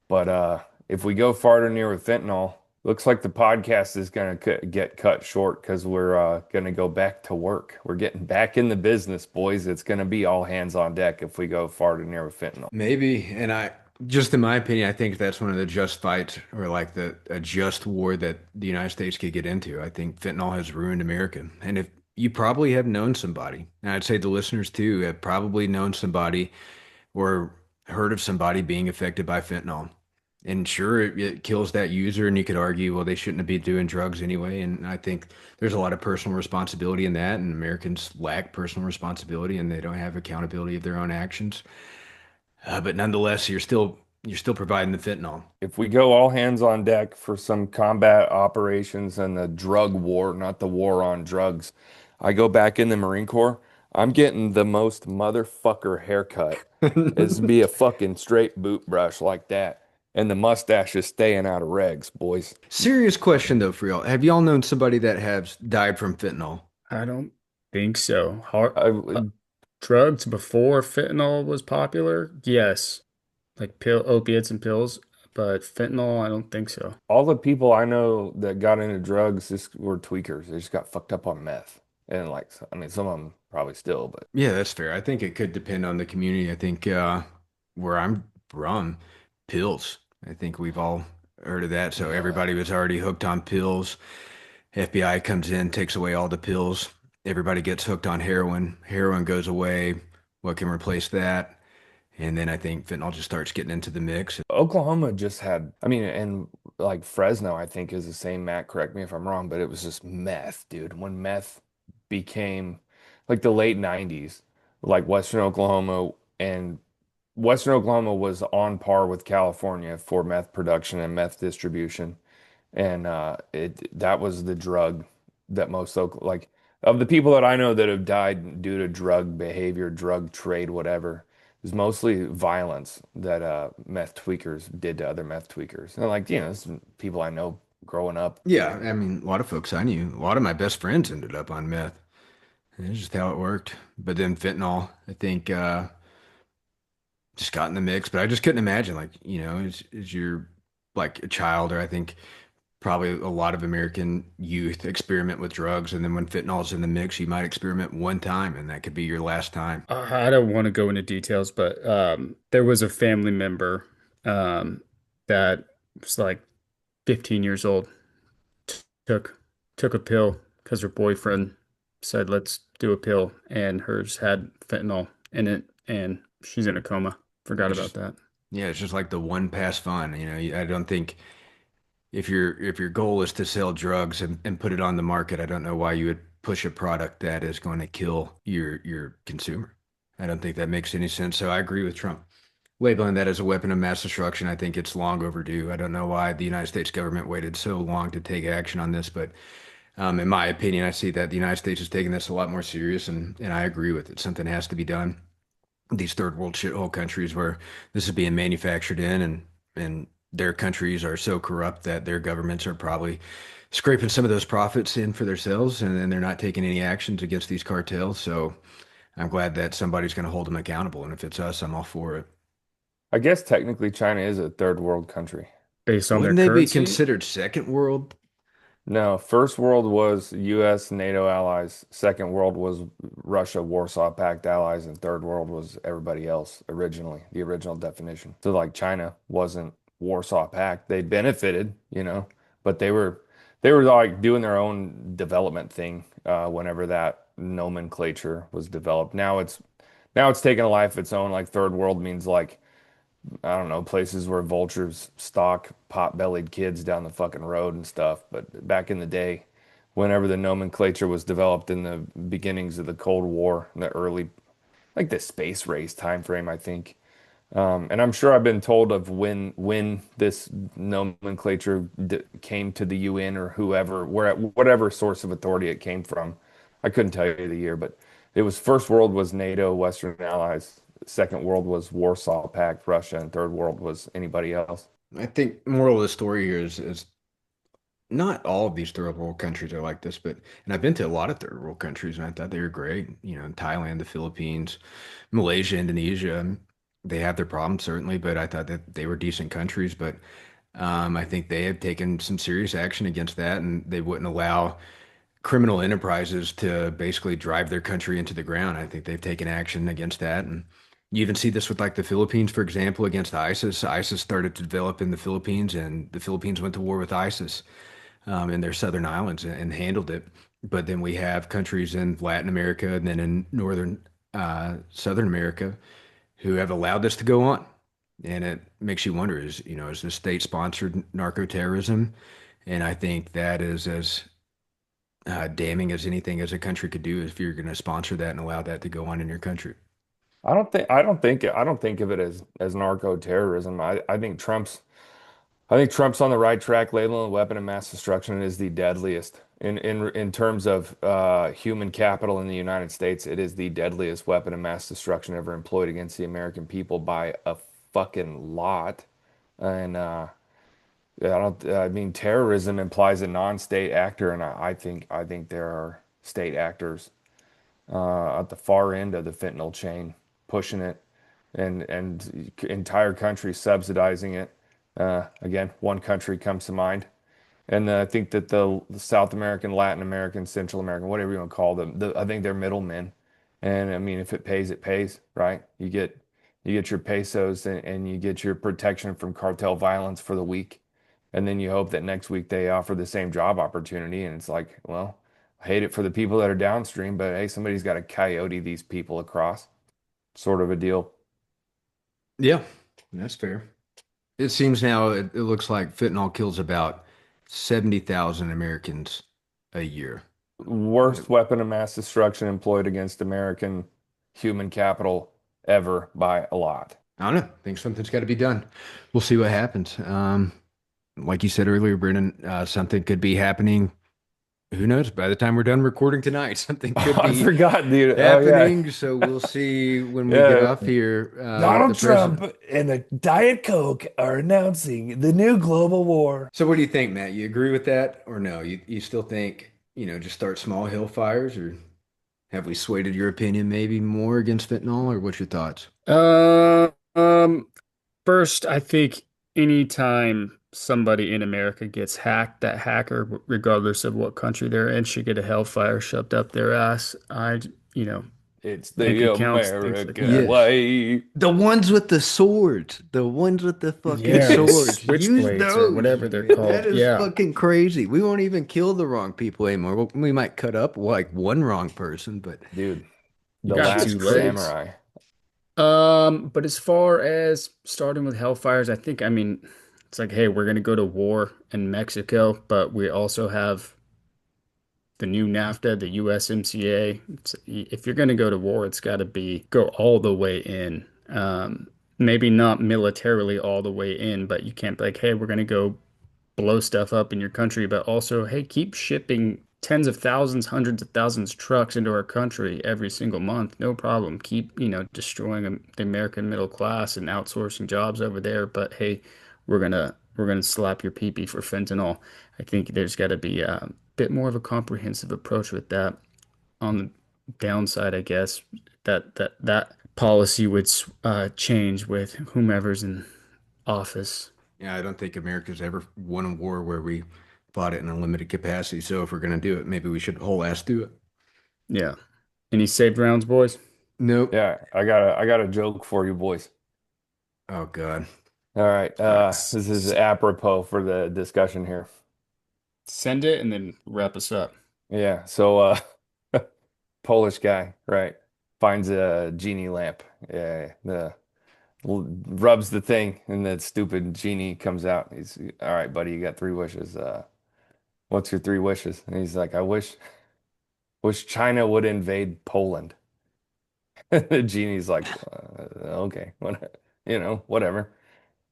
But if we go far to near with fentanyl, looks like the podcast is going to get cut short because we're going to go back to work. We're getting back in the business, boys. It's going to be all hands on deck if we go far to near with fentanyl. Maybe, and I just in my opinion, I think that's one of the just fights or like the a just war that the United States could get into. I think fentanyl has ruined America. And if you probably have known somebody, and I'd say the listeners too have probably known somebody or heard of somebody being affected by fentanyl. And sure, it kills that user, and you could argue, well, they shouldn't be doing drugs anyway. And I think there's a lot of personal responsibility in that, and Americans lack personal responsibility, and they don't have accountability of their own actions. But nonetheless, you're still providing the fentanyl. If we go all hands on deck for some combat operations and the drug war, not the war on drugs, I go back in the Marine Corps. I'm getting the most motherfucker haircut. It's be a fucking straight boot brush like that. And the mustache is staying out of regs, boys. Serious question though, for y'all. Have y'all known somebody that has died from fentanyl? I don't think so. I, Drugs before fentanyl was popular? Yes. Like opiates and pills, but fentanyl, I don't think so. all the people I know that got into drugs just were tweakers. They just got fucked up on meth. And like, I mean, some of them probably still, but Yeah, that's fair. I think it could depend on the community. I think where I'm from, pills. I think we've all heard of that. So everybody was already hooked on pills. FBI comes in, takes away all the pills. Everybody gets hooked on heroin. Heroin goes away. What can replace that? And then I think fentanyl just starts getting into the mix. Oklahoma just had, I mean, and like Fresno, I think is the same. Matt, correct me if I'm wrong, but it was just meth, dude. When meth became like the late 90s, like and Western Oklahoma was on par with California for meth production and meth distribution. And it that was the drug that like of the people that I know that have died due to drug behavior, drug trade, whatever, is mostly violence that meth tweakers did to other meth tweakers. And like, this is people I know growing up. Yeah, I mean, a lot of folks I knew, a lot of my best friends ended up on meth. And it's just how it worked. But then fentanyl, I think, just got in the mix. But I just couldn't imagine, like, as you're like a child, or I think probably a lot of American youth experiment with drugs, and then when fentanyl's in the mix, you might experiment one time, and that could be your last time. I don't want to go into details, but there was a family member um, that was like 15 years old, t- took took a pill because her boyfriend said, "Let's do a pill," and hers had fentanyl in it, and she's in a coma. Forgot It's about just, that. yeah, it's just like the one pass fun. I don't think if your goal is to sell drugs and put it on the market, I don't know why you would push a product that is going to kill your consumer. I don't think that makes any sense. So I agree with Trump. Labeling that as a weapon of mass destruction, I think it's long overdue. I don't know why the United States government waited so long to take action on this, but in my opinion, I see that the United States is taking this a lot more serious, and I agree with it. Something has to be done. These third world shithole countries where this is being manufactured in, and their countries are so corrupt that their governments are probably scraping some of those profits in for themselves, and then they're not taking any actions against these cartels. So I'm glad that somebody's going to hold them accountable, and if it's us, I'm all for it. I guess technically China is a third world country. Based on their Wouldn't they be currency, considered second world? No, first world was US, NATO allies. Second world was Russia, Warsaw Pact allies, and third world was everybody else originally, the original definition. So like China wasn't Warsaw Pact. They benefited, but they were like doing their own development thing whenever nomenclature was developed. Now it's taken a life of its own. Like third world means like, I don't know, places where vultures stalk pot-bellied kids down the fucking road and stuff. But back in the day, whenever the nomenclature was developed in the beginnings of the Cold War, in the early, like the space race time frame, I think. And I'm sure I've been told of when this nomenclature came to the UN or whoever, whatever source of authority it came from. I couldn't tell you the year, but it was first world was NATO, Western Allies. Second world was Warsaw Pact, Russia, and third world was anybody else. I think moral of the story here is not all of these third world countries are like this, but and I've been to a lot of third world countries and I thought they were great. You know, Thailand, the Philippines, Malaysia, Indonesia. They have their problems certainly, but I thought that they were decent countries. But I think they have taken some serious action against that, and they wouldn't allow criminal enterprises to basically drive their country into the ground. I think they've taken action against that. And you even see this with like the Philippines, for example, against ISIS. ISIS started to develop in the Philippines, and the Philippines went to war with ISIS in their southern islands and handled it. But then we have countries in Latin America and then in northern Southern America who have allowed this to go on. And it makes you wonder, is this state-sponsored narco-terrorism? And I think that is as damning as anything as a country could do if you're going to sponsor that and allow that to go on in your country. I don't think of it as narco terrorism. I think Trump's on the right track, labeling a weapon of mass destruction is the deadliest. In terms of human capital in the United States, it is the deadliest weapon of mass destruction ever employed against the American people by a fucking lot. And I mean, terrorism implies a non-state actor, and I think there are state actors at the far end of the fentanyl chain, pushing it, and entire countries subsidizing it. Again, one country comes to mind, and I think that the South American, Latin American, Central American, whatever you want to call them, I think they're middlemen. And I mean, if it pays, it pays, right? You get your pesos and you get your protection from cartel violence for the week, and then you hope that next week they offer the same job opportunity. And it's like, well, I hate it for the people that are downstream, but hey, somebody's got to coyote these people across, sort of a deal. Yeah, that's fair. It seems now it looks like fentanyl kills about 70,000 Americans a year. Worst weapon of mass destruction employed against American human capital ever by a lot. I don't know. I think something's got to be done. We'll see what happens. Like you said earlier, Brendan, something could be happening. Who knows? By the time we're done recording tonight, something could I be forgot, dude. Oh happening. yeah. So we'll see when we Yeah. get off here. Donald The president. Trump and a Diet Coke are announcing the new global war. So what do you think, Matt? You agree with that or no? You still think, just start small hill fires, or have we swayed your opinion maybe more against fentanyl, or what's your thoughts? Uh, um, First, I think anytime somebody in America gets hacked, that hacker, regardless of what country they're in, should get a hellfire shoved up their ass. It's Bank the accounts, things like American that. Yes. way. The ones with the swords, the ones with the fucking Yeah, swords. Use switchblades or those. whatever they're That called. is Yeah. fucking crazy. We won't even kill the wrong people anymore. We might cut up like one wrong person, but Dude, You the got last two legs. samurai. But as far as starting with hellfires, I mean, it's like, hey, we're gonna go to war in Mexico, but we also have the new NAFTA, the USMCA. If you're going to go to war, it's got to be go all the way in. Maybe not militarily all the way in, but you can't be like, hey, we're going to go blow stuff up in your country, but also, hey, keep shipping tens of thousands, hundreds of thousands of trucks into our country every single month. No problem. Keep, destroying the American middle class and outsourcing jobs over there. But hey, we're gonna slap your pee-pee for fentanyl. I think there's got to be a bit more of a comprehensive approach with that. On the downside, I guess that policy would change with whomever's in office. yeah, I don't think America's ever won a war where we fought it in a limited capacity. So if we're gonna do it, maybe we should whole ass do it. Yeah. Any saved rounds, boys? Nope. Yeah, I got a joke for you boys. Oh God. All right. All right. This is apropos for the discussion here. Send it and then wrap us up. Yeah. So Polish guy, right? Finds a genie lamp. Yeah, rubs the thing, and that stupid genie comes out. He's, all right, buddy, you got three wishes. What's your three wishes? And he's like, I wish China would invade Poland. The genie's like, okay, whatever.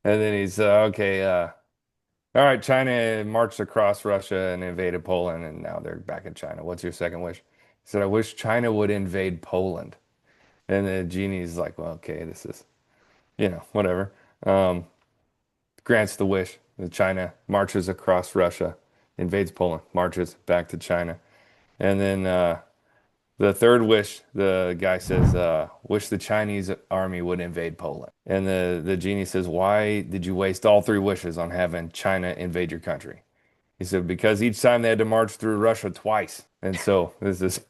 And then he's okay. All right, China marched across Russia and invaded Poland, and now they're back in China. What's your second wish? He said, I wish China would invade Poland. And the genie's like, well, okay, this is, whatever. Um, Grants the wish. The China marches across Russia, invades Poland, marches back to China. And then the third wish, the guy says, wish the Chinese army would invade Poland. And the genie says, why did you waste all three wishes on having China invade your country? He said, because each time they had to march through Russia twice. And so this is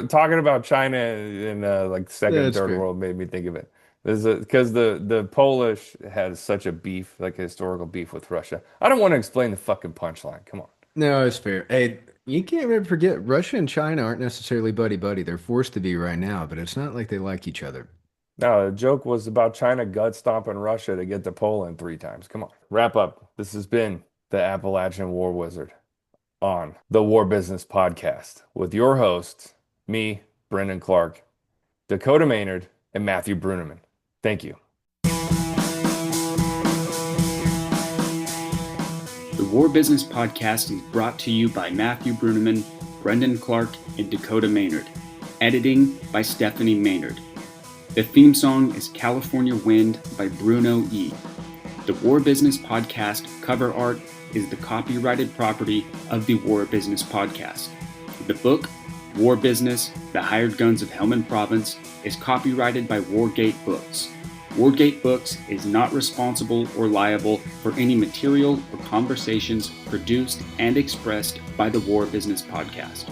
talking about China in like second, third fair. world made me think of it. This is because the Polish had such a beef, like a historical beef with Russia. I don't want to explain the fucking punchline. Come on. No, it's fair. Hey, you can't ever forget Russia and China aren't necessarily buddy-buddy. They're forced to be right now, but it's not like they like each other. No, the joke was about China gut stomping Russia to get to Poland three times. Come on. Wrap up. This has been the Appalachian War Wizard on the War Business Podcast with your hosts, me, Brendan Clark, Dakota Maynard, and Matthew Bruneman. Thank you. The War Business Podcast is brought to you by Matthew Bruneman, Brendan Clark, and Dakota Maynard. Editing by Stephanie Maynard. The theme song is California Wind by Bruno E. The War Business Podcast cover art is the copyrighted property of the War Business Podcast. The book, War Business, The Hired Guns of Helmand Province, is copyrighted by Wargate Books. Wargate Books is not responsible or liable for any material or conversations produced and expressed by the War Business Podcast.